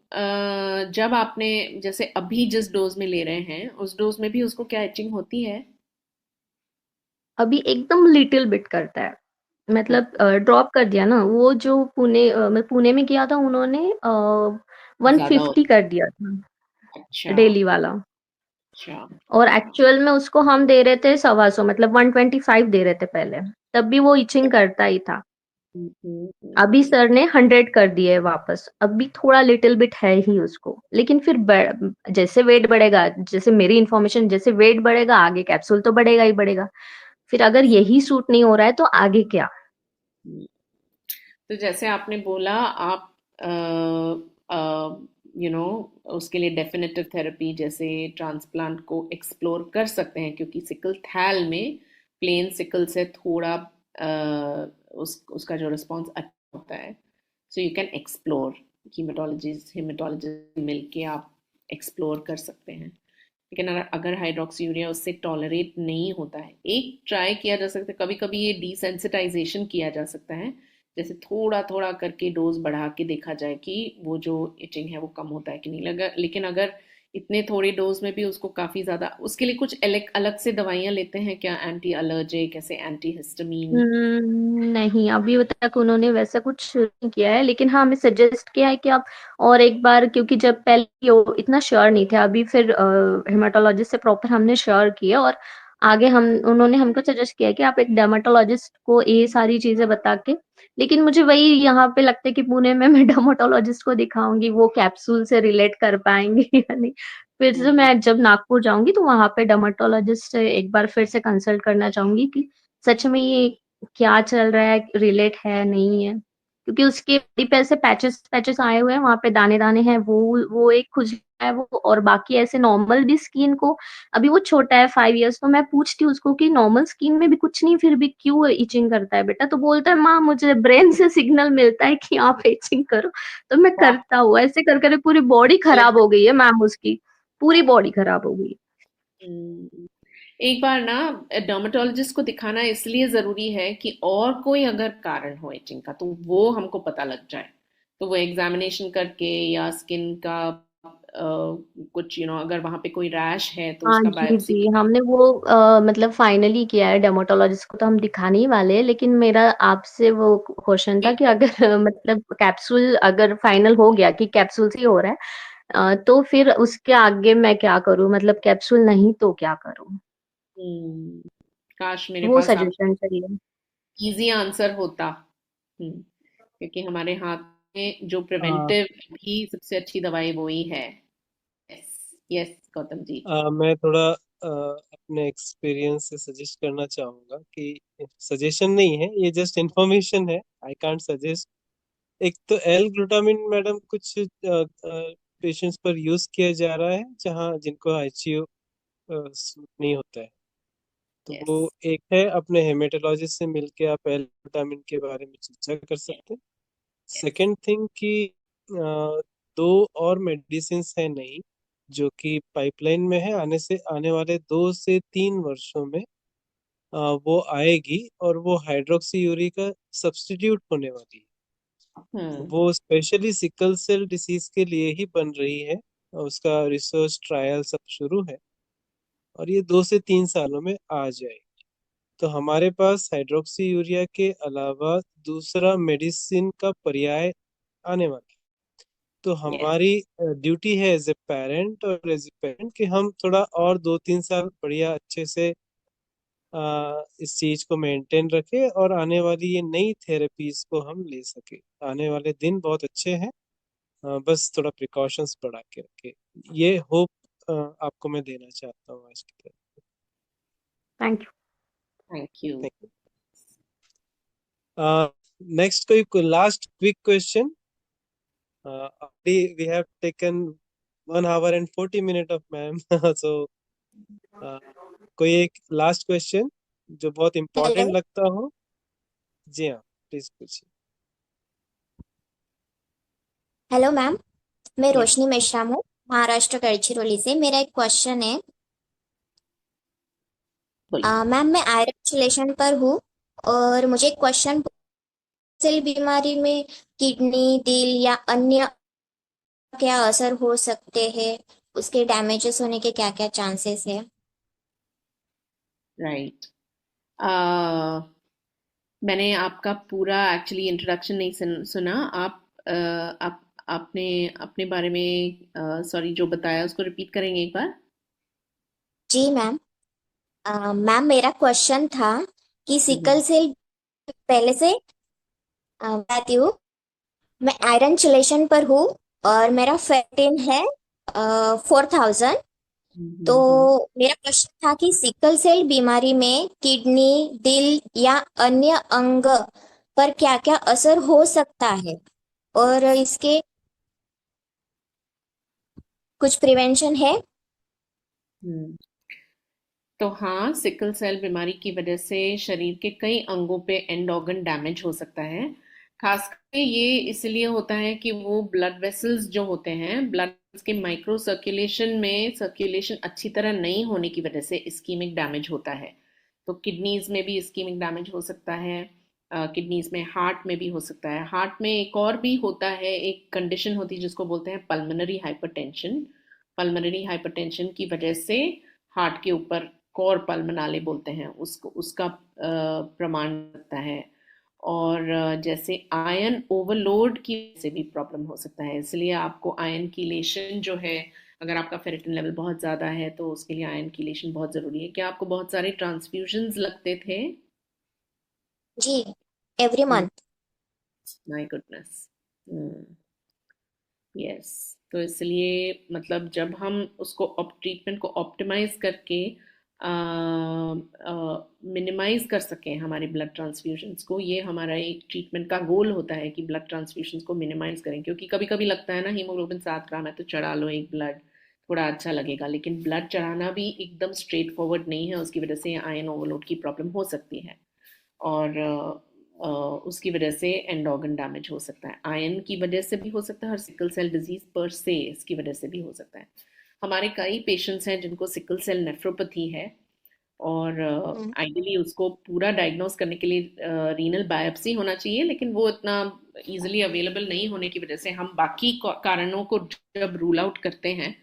जब आपने जैसे अभी जिस डोज में ले रहे हैं उस डोज में भी उसको क्या इचिंग होती है? अभी एकदम लिटिल बिट करता है, मतलब ड्रॉप कर दिया ना, वो जो मैं पुणे में किया था उन्होंने ज्यादा 150 कर दिया था अच्छा। डेली वाला, अच्छा। और एक्चुअल में उसको हम दे रहे थे 125, मतलब 125 दे रहे थे पहले, तब भी वो इचिंग करता ही था। अभी सर ने 100 कर दिए वापस, अभी थोड़ा लिटिल बिट है ही उसको, लेकिन फिर जैसे वेट बढ़ेगा, जैसे मेरी इंफॉर्मेशन, जैसे वेट बढ़ेगा आगे कैप्सूल तो बढ़ेगा ही बढ़ेगा, फिर अगर यही सूट नहीं हो रहा है तो आगे क्या? तो जैसे आपने बोला आप यू नो उसके लिए डेफिनेटिव थेरेपी जैसे ट्रांसप्लांट को एक्सप्लोर कर सकते हैं, क्योंकि सिकल थैल में प्लेन सिकल से थोड़ा उसका जो रिस्पॉन्स अच्छा होता है। सो यू कैन एक्सप्लोर, हीमेटोलॉजिस्ट मिल के आप एक्सप्लोर कर सकते हैं। लेकिन अगर हाइड्रोक्सीयूरिया उससे टॉलरेट नहीं होता है, एक ट्राई किया जा सकता है, कभी कभी ये डिसेंसिटाइजेशन किया जा सकता है, जैसे थोड़ा थोड़ा करके डोज बढ़ा के देखा जाए कि वो जो इचिंग है वो कम होता है कि नहीं लगा। लेकिन अगर इतने थोड़े डोज में भी उसको काफी ज्यादा, उसके लिए कुछ अलग अलग से दवाइयां लेते हैं क्या? एंटी एलर्जिक, ऐसे एंटी हिस्टामीन? नहीं, अभी तक उन्होंने वैसा कुछ नहीं किया है, लेकिन हाँ हमें सजेस्ट किया है कि आप और एक बार, क्योंकि जब पहले वो इतना श्योर नहीं थे, अभी फिर हेमाटोलॉजिस्ट से प्रॉपर हमने श्योर किया और आगे हम उन्होंने हमको सजेस्ट किया कि आप एक डर्माटोलॉजिस्ट को ये सारी चीजें बता के, लेकिन मुझे वही यहाँ पे लगता है कि पुणे में मैं डर्माटोलॉजिस्ट को दिखाऊंगी, वो कैप्सूल से रिलेट कर पाएंगे या नहीं। फिर से मैं जब नागपुर जाऊंगी तो वहां पे डर्माटोलॉजिस्ट से एक बार फिर से कंसल्ट करना चाहूंगी कि सच में ये क्या चल रहा है, रिलेट है नहीं है, क्योंकि उसके बॉडी पे ऐसे पैचेस पैचेस आए हुए हैं, वहां पे दाने दाने हैं, वो एक खुजला है वो, और बाकी ऐसे नॉर्मल भी स्किन को, अभी वो छोटा है 5 इयर्स, तो मैं पूछती हूँ उसको कि नॉर्मल स्किन में भी कुछ नहीं फिर भी क्यों इचिंग करता है बेटा, तो बोलता है माँ मुझे ब्रेन से सिग्नल मिलता है कि आप इचिंग करो, तो मैं करता हूँ, ऐसे कर कर पूरी बॉडी खराब हो गई है मैम, उसकी पूरी बॉडी खराब हो गई है। हम्म, एक बार ना डर्मेटोलॉजिस्ट को दिखाना इसलिए ज़रूरी है कि और कोई अगर कारण हो इचिंग का तो वो हमको पता लग जाए, तो वो एग्जामिनेशन करके या स्किन का कुछ अगर वहां पे कोई रैश है तो हाँ उसका जी बायोप्सी। जी, हमने वो मतलब फाइनली किया है। डर्मेटोलॉजिस्ट को तो हम दिखाने ही वाले हैं, लेकिन मेरा आपसे वो क्वेश्चन था कि अगर मतलब कैप्सूल अगर फाइनल हो गया कि कैप्सूल से ही हो रहा है, तो फिर उसके आगे मैं क्या करूँ? मतलब कैप्सूल नहीं तो क्या करूँ? काश मेरे वो पास आप सजेशन चाहिए। इजी आंसर होता। क्योंकि हमारे हाथ में जो आ, प्रिवेंटिव भी सबसे अच्छी दवाई वो ही है। Yes yes Gautam ji. मैं थोड़ा अपने एक्सपीरियंस से सजेस्ट करना चाहूँगा कि सजेशन नहीं है, ये जस्ट इंफॉर्मेशन है, आई कांट सजेस्ट। एक तो एल ग्लूटामिन मैडम कुछ पेशेंट्स पर यूज किया जा रहा है जहाँ जिनको आईसीयू सूट नहीं होता है, तो वो यस एक है। अपने हेमेटोलॉजिस्ट से मिलके आप एल ग्लूटामिन के बारे में चर्चा कर सकते हैं। यस सेकंड थिंग कि दो और मेडिसिन है नई जो कि पाइपलाइन में है, आने वाले 2 से 3 वर्षों में वो आएगी, और वो हाइड्रोक्सी यूरी का सब्स्टिट्यूट होने वाली है। हम्म वो स्पेशली सिकल सेल डिसीज के लिए ही बन रही है, और उसका रिसर्च ट्रायल सब शुरू है, और ये 2 से 3 सालों में आ जाएगी। तो हमारे पास हाइड्रोक्सी यूरिया के अलावा दूसरा मेडिसिन का पर्याय आने वाला है। तो यस हमारी ड्यूटी है एज ए पेरेंट और एज ए पेरेंट कि हम थोड़ा और 2-3 साल बढ़िया अच्छे से इस चीज को मेंटेन रखें, और आने वाली ये नई थेरेपीज को हम ले सके। आने वाले दिन बहुत अच्छे हैं, बस थोड़ा प्रिकॉशंस बढ़ा के रखें। ये होप आपको मैं देना चाहता हूँ आज की थैंक यू। Thank you. तरफ। नेक्स्ट कोई last quick question. we have taken 1 hour and 40 minutes of ma'am so कोई एक लास्ट क्वेश्चन जो बहुत हेलो इम्पोर्टेंट लगता हो। जी हाँ, प्लीज पूछिए। हेलो मैम, मैं यस रोशनी मेश्राम हूँ, महाराष्ट्र गढ़चिरौली से। मेरा एक क्वेश्चन है। बोलिए। मैम, मैं आयरन चिलेशन पर हूँ और मुझे एक क्वेश्चन, सेल बीमारी में किडनी, दिल या अन्य क्या असर हो सकते हैं? उसके डैमेजेस होने के क्या क्या चांसेस है? राइट। मैंने आपका पूरा एक्चुअली इंट्रोडक्शन नहीं सुना। आप आपने अपने बारे में सॉरी जो बताया उसको रिपीट करेंगे एक बार। जी मैम। मैम, मेरा क्वेश्चन था कि हम्म सिकल सेल, पहले से बताती हूँ। मैं आयरन चिलेशन पर हूँ और मेरा फैटिन है 4000। तो हम्म। मेरा प्रश्न था कि सिकल सेल बीमारी में किडनी, दिल या अन्य अंग पर क्या क्या असर हो सकता है, और इसके कुछ प्रिवेंशन है? हम्म। तो हाँ, सिकल सेल बीमारी की वजह से शरीर के कई अंगों पे एंड ऑर्गन डैमेज हो सकता है। खास करके ये इसलिए होता है कि वो ब्लड वेसल्स जो होते हैं, ब्लड के माइक्रो सर्कुलेशन में सर्कुलेशन अच्छी तरह नहीं होने की वजह से इस्कीमिक डैमेज होता है। तो किडनीज में भी इस्कीमिक डैमेज हो सकता है। किडनीज में, हार्ट में भी हो सकता है। हार्ट में एक और भी होता है, एक कंडीशन होती है जिसको बोलते हैं पल्मोनरी हाइपरटेंशन। पल्मोनरी हाइपरटेंशन की वजह से हार्ट के ऊपर कोर पल्मनाले बोलते हैं उसको, उसका प्रमाण रहता है। और जैसे आयन ओवरलोड की वजह से भी प्रॉब्लम हो सकता है, इसलिए आपको आयन कीलेशन जो है, अगर आपका फेरेटिन लेवल बहुत ज़्यादा है तो उसके लिए आयन कीलेशन बहुत ज़रूरी है। क्या आपको बहुत सारे ट्रांसफ्यूजन्स लगते थे? जी, every month. My goodness. Yes. तो इसलिए मतलब जब हम उसको ट्रीटमेंट को ऑप्टिमाइज करके मिनिमाइज कर सकें हमारे ब्लड ट्रांसफ्यूजन्स को, ये हमारा एक ट्रीटमेंट का गोल होता है कि ब्लड ट्रांसफ्यूजन्स को मिनिमाइज करें। क्योंकि कभी कभी लगता है ना, हीमोग्लोबिन 7 ग्राम है तो चढ़ा लो एक ब्लड, थोड़ा अच्छा लगेगा, लेकिन ब्लड चढ़ाना भी एकदम स्ट्रेट फॉरवर्ड नहीं है। उसकी वजह से आयन ओवरलोड की प्रॉब्लम हो सकती है, और उसकी वजह से एंड ऑर्गन डैमेज हो सकता है। आयरन की वजह से भी हो सकता है, और सिकल सेल डिजीज पर से इसकी वजह से भी हो सकता है। हमारे कई पेशेंट्स हैं जिनको सिकल सेल नेफ्रोपैथी है, और आइडियली उसको पूरा डायग्नोस करने के लिए रीनल बायोप्सी होना चाहिए, लेकिन वो इतना इजीली अवेलेबल नहीं होने की वजह से हम बाकी कारणों को जब रूल आउट करते हैं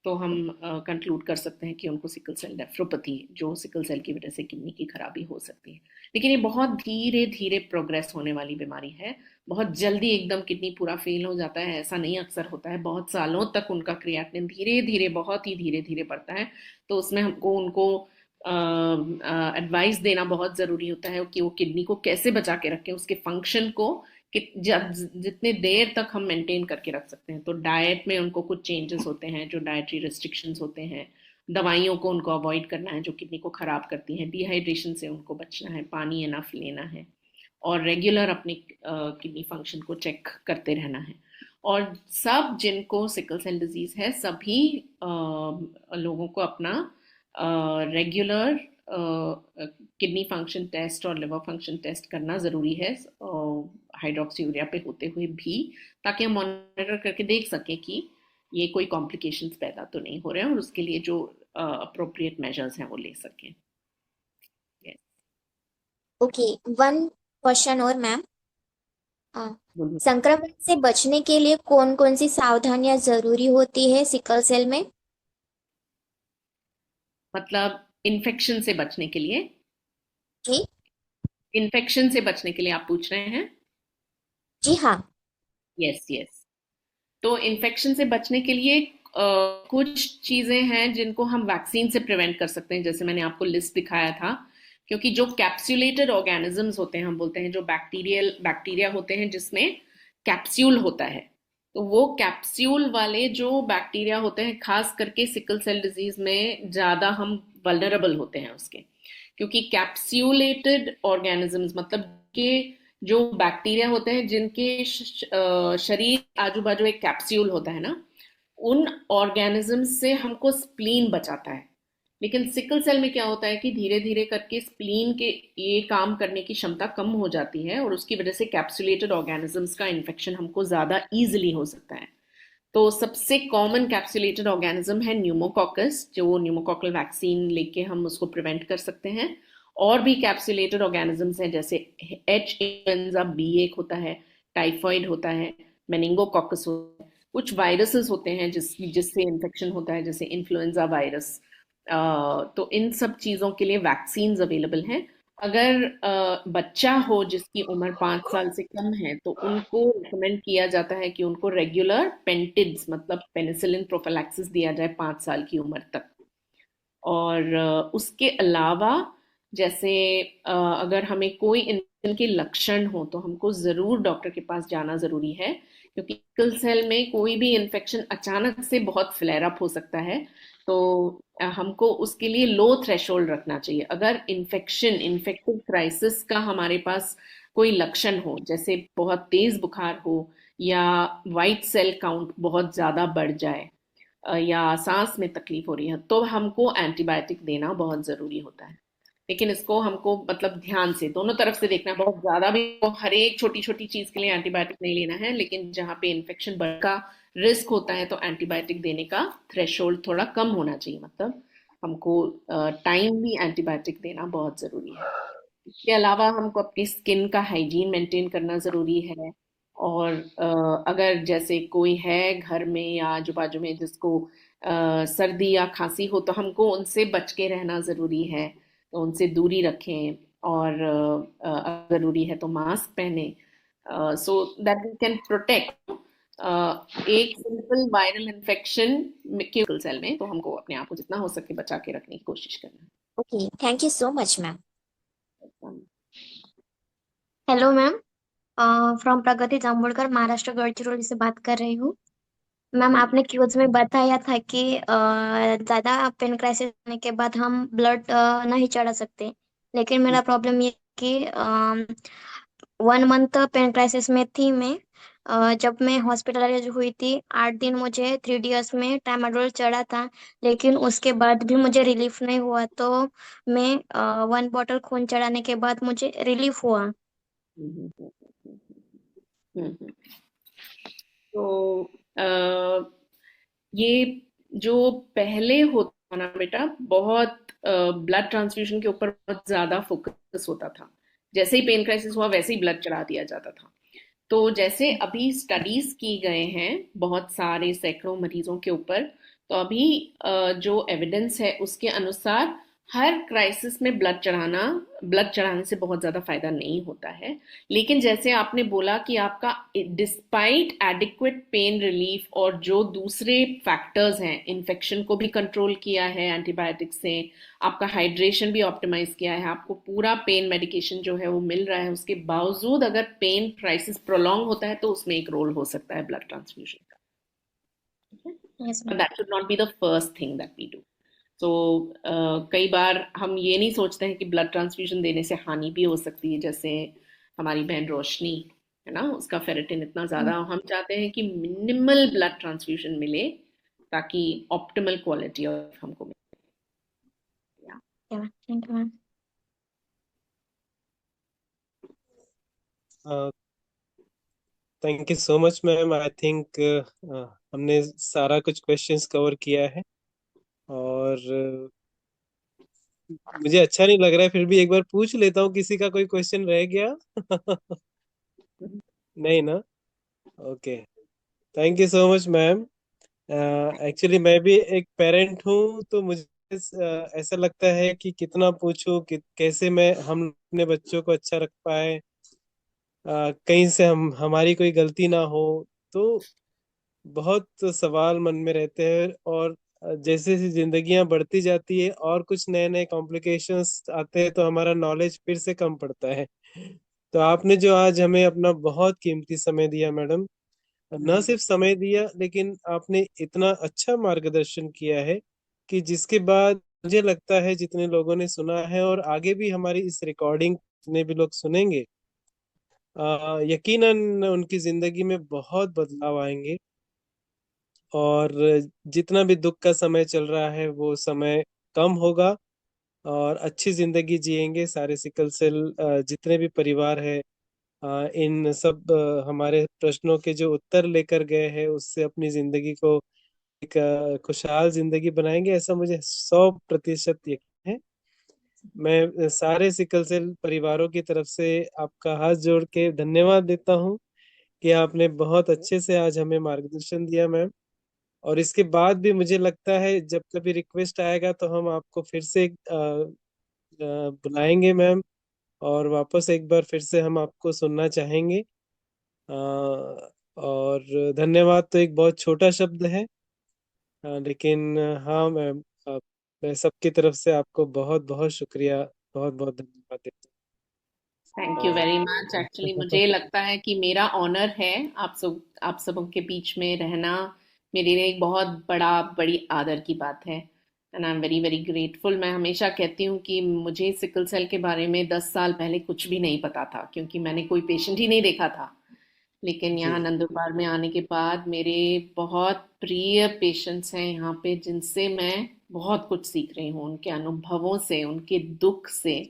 तो हम कंक्लूड कर सकते हैं कि उनको सिकल सेल नेफ्रोपैथी, जो सिकल सेल की वजह से किडनी की खराबी हो सकती है। लेकिन ये बहुत धीरे धीरे प्रोग्रेस होने वाली बीमारी है। बहुत जल्दी एकदम किडनी पूरा फेल हो जाता है ऐसा नहीं अक्सर होता है। बहुत सालों तक उनका क्रिएटिनिन धीरे धीरे, बहुत ही धीरे धीरे बढ़ता है। तो उसमें हमको उनको एडवाइस देना बहुत ज़रूरी होता है कि वो किडनी को कैसे बचा के रखें, उसके फंक्शन को जितने देर तक हम मेंटेन करके रख सकते हैं। तो डाइट में उनको कुछ चेंजेस होते हैं, जो डाइटरी रेस्ट्रिक्शंस होते हैं। दवाइयों को उनको अवॉइड करना है जो किडनी को ख़राब करती हैं। डिहाइड्रेशन से उनको बचना है, पानी इनफ लेना है, और रेगुलर अपनी किडनी फंक्शन को चेक करते रहना है। और सब जिनको सिकल सेल डिजीज़ है सभी लोगों को अपना रेगुलर किडनी फंक्शन टेस्ट और लिवर फंक्शन टेस्ट करना ज़रूरी है हाइड्रोक्सीयूरिया पे होते हुए भी, ताकि हम मॉनिटर करके देख सकें कि ये कोई कॉम्प्लिकेशंस पैदा तो नहीं हो रहे हैं और उसके लिए जो अप्रोप्रिएट मेजर्स हैं वो ले सकें। yes. ओके, वन क्वेश्चन और मैम, बोलिए। संक्रमण से बचने के लिए कौन कौन सी सावधानियां जरूरी होती है सिकल सेल में? मतलब इन्फेक्शन से बचने के लिए? जी इन्फेक्शन से बचने के लिए आप पूछ रहे हैं? जी हाँ। Yes yes. तो इन्फेक्शन से बचने के लिए कुछ चीज़ें हैं जिनको हम वैक्सीन से प्रिवेंट कर सकते हैं, जैसे मैंने आपको लिस्ट दिखाया था। क्योंकि जो कैप्सुलेटेड ऑर्गेनिजम्स होते हैं, हम बोलते हैं जो बैक्टीरिया होते हैं जिसमें कैप्सूल होता है, तो वो कैप्सूल वाले जो बैक्टीरिया होते हैं, खास करके सिकल सेल डिजीज में ज़्यादा हम वल्नरेबल होते हैं उसके। क्योंकि कैप्सूलेटेड ऑर्गेनिजम्स मतलब के जो बैक्टीरिया होते हैं जिनके शरीर आजू बाजू एक कैप्सूल होता है ना, उन ऑर्गेनिजम्स से हमको स्प्लीन बचाता है। लेकिन सिकल सेल में क्या होता है कि धीरे धीरे करके स्प्लीन के ये काम करने की क्षमता कम हो जाती है और उसकी वजह से कैप्सुलेटेड ऑर्गेनिजम्स का इन्फेक्शन हमको ज़्यादा ईजिली हो सकता है। तो सबसे कॉमन कैप्सुलेटेड ऑर्गेनिज्म है न्यूमोकॉकस, जो न्यूमोकॉकल वैक्सीन लेके हम उसको प्रिवेंट कर सकते हैं। और भी कैप्सुलेटेड ऑर्गेनिजम्स हैं जैसे एच इन्फ्लुएंजा बी एक होता है, टाइफॉइड होता है, मेनिंगोकॉकस होता है, कुछ वायरसेस होते हैं जिससे इन्फेक्शन होता है जैसे इन्फ्लुएंजा वायरस। तो इन सब चीज़ों के लिए वैक्सीन्स अवेलेबल हैं। अगर बच्चा हो जिसकी उम्र 5 साल से कम है तो उनको रिकमेंड किया जाता है कि उनको रेगुलर पेंटिड्स मतलब पेनिसिलिन प्रोफिलैक्सिस दिया जाए 5 साल की उम्र तक। और उसके अलावा जैसे अगर हमें कोई इन्फेक्शन के लक्षण हो तो हमको ज़रूर डॉक्टर के पास जाना ज़रूरी है, क्योंकि सिकल सेल में कोई भी इन्फेक्शन अचानक से बहुत फ्लेयर अप हो सकता है। तो हमको उसके लिए लो थ्रेशोल्ड रखना चाहिए। अगर इन्फेक्टिव क्राइसिस का हमारे पास कोई लक्षण हो, जैसे बहुत तेज बुखार हो या वाइट सेल काउंट बहुत ज़्यादा बढ़ जाए या सांस में तकलीफ हो रही है, तो हमको एंटीबायोटिक देना बहुत ज़रूरी होता है। लेकिन इसको हमको मतलब ध्यान से दोनों तरफ से देखना, बहुत ज़्यादा भी हर एक छोटी छोटी चीज़ के लिए एंटीबायोटिक नहीं लेना है, लेकिन जहाँ पे इन्फेक्शन बढ़ का रिस्क होता है तो एंटीबायोटिक देने का थ्रेशोल्ड थोड़ा कम होना चाहिए। मतलब हमको टाइम भी एंटीबायोटिक देना बहुत ज़रूरी है। इसके अलावा हमको अपनी स्किन का हाइजीन मेंटेन करना ज़रूरी है। और अगर जैसे कोई है घर में या आजू बाजू में जिसको सर्दी या खांसी हो तो हमको उनसे बच के रहना ज़रूरी है, तो उनसे दूरी रखें और ज़रूरी है तो मास्क पहने, so that we can protect एक सिंपल वायरल इन्फेक्शन के सिकल सेल में। तो हमको अपने आप को जितना हो सके बचा के रखने की कोशिश करना है। Okay, thank you so much ma'am. Hello ma'am, from Pragati Jambhudkar, Maharashtra Gadchiroli से बात कर रही हूँ। मैम आपने क्यूज में बताया था कि ज्यादा पेन क्राइसिस होने के बाद हम ब्लड नहीं चढ़ा सकते, लेकिन मेरा प्रॉब्लम ये कि 1 मंथ पेन क्राइसिस में थी मैं। जब मैं हॉस्पिटलाइज हुई थी 8 दिन मुझे 3 में ट्रामाडोल चढ़ा था, लेकिन उसके बाद भी मुझे रिलीफ नहीं हुआ। तो मैं 1 बॉटल खून चढ़ाने के बाद मुझे रिलीफ हुआ। तो ये जो पहले होता ना बेटा, बहुत ब्लड ट्रांसफ्यूजन के ऊपर बहुत ज़्यादा फोकस होता था। जैसे ही पेन क्राइसिस हुआ वैसे ही ब्लड चढ़ा दिया जाता था। तो जैसे अभी स्टडीज की गए हैं बहुत सारे सैकड़ों मरीजों के ऊपर, तो अभी जो एविडेंस है उसके अनुसार हर क्राइसिस में ब्लड चढ़ाने से बहुत ज़्यादा फायदा नहीं होता है। लेकिन जैसे आपने बोला कि आपका डिस्पाइट एडिक्वेट पेन रिलीफ और जो दूसरे फैक्टर्स हैं, इन्फेक्शन को भी कंट्रोल किया है एंटीबायोटिक से, आपका हाइड्रेशन भी ऑप्टिमाइज किया है, आपको पूरा पेन मेडिकेशन जो है वो मिल रहा है, उसके बावजूद अगर पेन क्राइसिस प्रोलॉन्ग होता है तो उसमें एक रोल हो सकता है ब्लड ट्रांसफ्यूजन का। Yes, But ma'am. that should not be the first thing that we do. तो कई बार हम ये नहीं सोचते हैं कि ब्लड ट्रांसफ्यूजन देने से हानि भी हो सकती है, जैसे हमारी बहन रोशनी है ना, उसका फेरेटिन इतना ज़्यादा, हम चाहते हैं कि मिनिमल ब्लड ट्रांसफ्यूजन मिले ताकि ऑप्टिमल क्वालिटी ऑफ हमको मिले। Yeah, ma'am. Thank you, ma'am. Thank you so much ma'am. I think हमने सारा कुछ क्वेश्चंस कवर किया है, और मुझे अच्छा नहीं लग रहा है, फिर भी एक बार पूछ लेता हूँ, किसी का कोई क्वेश्चन रह गया? नहीं ना? Okay, thank you so much ma'am. Actually मैं भी एक पेरेंट हूँ, तो मुझे ऐसा लगता है कि कितना पूछूं कि कैसे मैं हम अपने बच्चों को अच्छा रख पाए, कहीं से हमारी कोई गलती ना हो। तो बहुत सवाल मन में रहते हैं, और जैसे जैसे जिंदगियां बढ़ती जाती है और कुछ नए नए कॉम्प्लिकेशंस आते हैं, तो हमारा नॉलेज फिर से कम पड़ता है। तो आपने जो आज हमें अपना बहुत कीमती समय दिया मैडम, न सिर्फ समय दिया, लेकिन आपने इतना अच्छा मार्गदर्शन किया है कि जिसके बाद मुझे लगता है जितने लोगों ने सुना है और आगे भी हमारी इस रिकॉर्डिंग जितने भी लोग सुनेंगे, यकीनन उनकी जिंदगी में बहुत बदलाव आएंगे, और जितना भी दुख का समय चल रहा है वो समय कम होगा, और अच्छी जिंदगी जिएंगे सारे सिकल सेल जितने भी परिवार है। इन सब हमारे प्रश्नों के जो उत्तर लेकर गए हैं, उससे अपनी जिंदगी को एक खुशहाल जिंदगी बनाएंगे, ऐसा मुझे 100% यकीन है। मैं सारे सिकल सेल परिवारों की तरफ से आपका हाथ जोड़ के धन्यवाद देता हूँ कि आपने बहुत अच्छे से आज हमें मार्गदर्शन दिया मैम। और इसके बाद भी मुझे लगता है जब कभी रिक्वेस्ट आएगा तो हम आपको फिर से बुलाएंगे मैम, और वापस एक बार फिर से हम आपको सुनना चाहेंगे। और धन्यवाद तो एक बहुत छोटा शब्द है, लेकिन हाँ मैम, मैं सबकी तरफ से आपको बहुत बहुत शुक्रिया, बहुत बहुत धन्यवाद देता थैंक हूँ। You very much. एक्चुअली मुझे लगता है कि मेरा ऑनर है आप सबों के बीच में रहना, मेरे लिए एक बहुत बड़ी आदर की बात है, and I am very very grateful. मैं हमेशा कहती हूँ कि मुझे सिकल सेल के बारे में 10 साल पहले कुछ भी नहीं पता था, क्योंकि मैंने कोई पेशेंट ही नहीं देखा था। लेकिन यहाँ जी नंदुरबार में आने के बाद मेरे बहुत प्रिय पेशेंट्स हैं यहाँ पे, जिनसे मैं बहुत कुछ सीख रही हूँ, उनके अनुभवों से, उनके दुख से,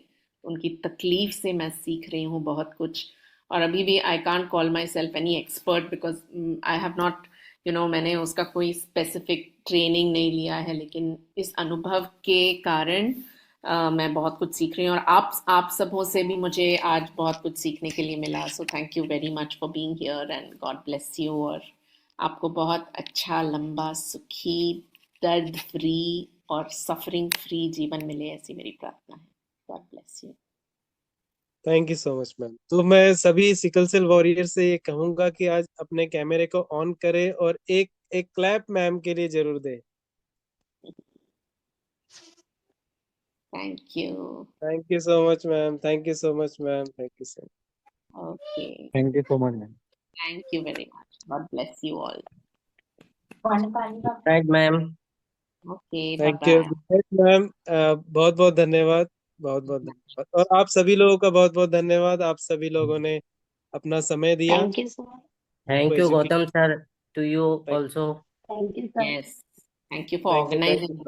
उनकी तकलीफ से मैं सीख रही हूँ बहुत कुछ। और अभी भी I can't call my self any expert, because I have not मैंने उसका कोई स्पेसिफिक ट्रेनिंग नहीं लिया है, लेकिन इस अनुभव के कारण मैं बहुत कुछ सीख रही हूँ, और आप सबों से भी मुझे आज बहुत कुछ सीखने के लिए मिला। So thank you very much for being here, and God bless you, और आपको बहुत अच्छा, लंबा, सुखी, दर्द फ्री और सफरिंग फ्री जीवन मिले, ऐसी मेरी प्रार्थना है। God bless you. Thank you so much ma'am. तो मैं सभी सिकल सेल वॉरियर से ये कहूंगा कि आज अपने कैमरे को ऑन करें और एक एक क्लैप मैम के लिए जरूर दें। Thank you. Thank you so much ma'am, thank you so much ma'am, thank you so much. Okay, thank you so much ma'am. Thank you very much. God bless you all. Right, ma'am. Okay, bye thank you, bye. Good night ma'am. बहुत बहुत धन्यवाद, बहुत बहुत धन्यवाद, और आप सभी लोगों का बहुत बहुत धन्यवाद। आप सभी लोगों ने अपना समय दिया thank you sir. Thank you, educate. Gautam sir. To you thank also. Thank you sir. Yes, thank you for thank you organising.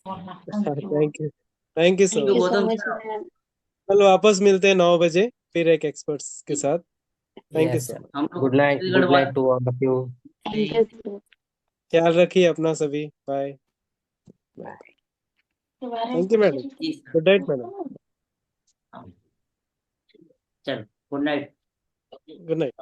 So much. Thank you. Thank you so Thank thank you, you much. So Gautam much sir. Ma'am. कल वापस मिलते हैं 9 बजे फिर एक experts के साथ। Thank you Yes, so sir. Much. हम लोग Good night. Good night to all of you. Thank you sir. ख्याल रखिए अपना सभी। Bye bye. Thank you madam. जी सर. Good night madam. चलो, good night. Good night.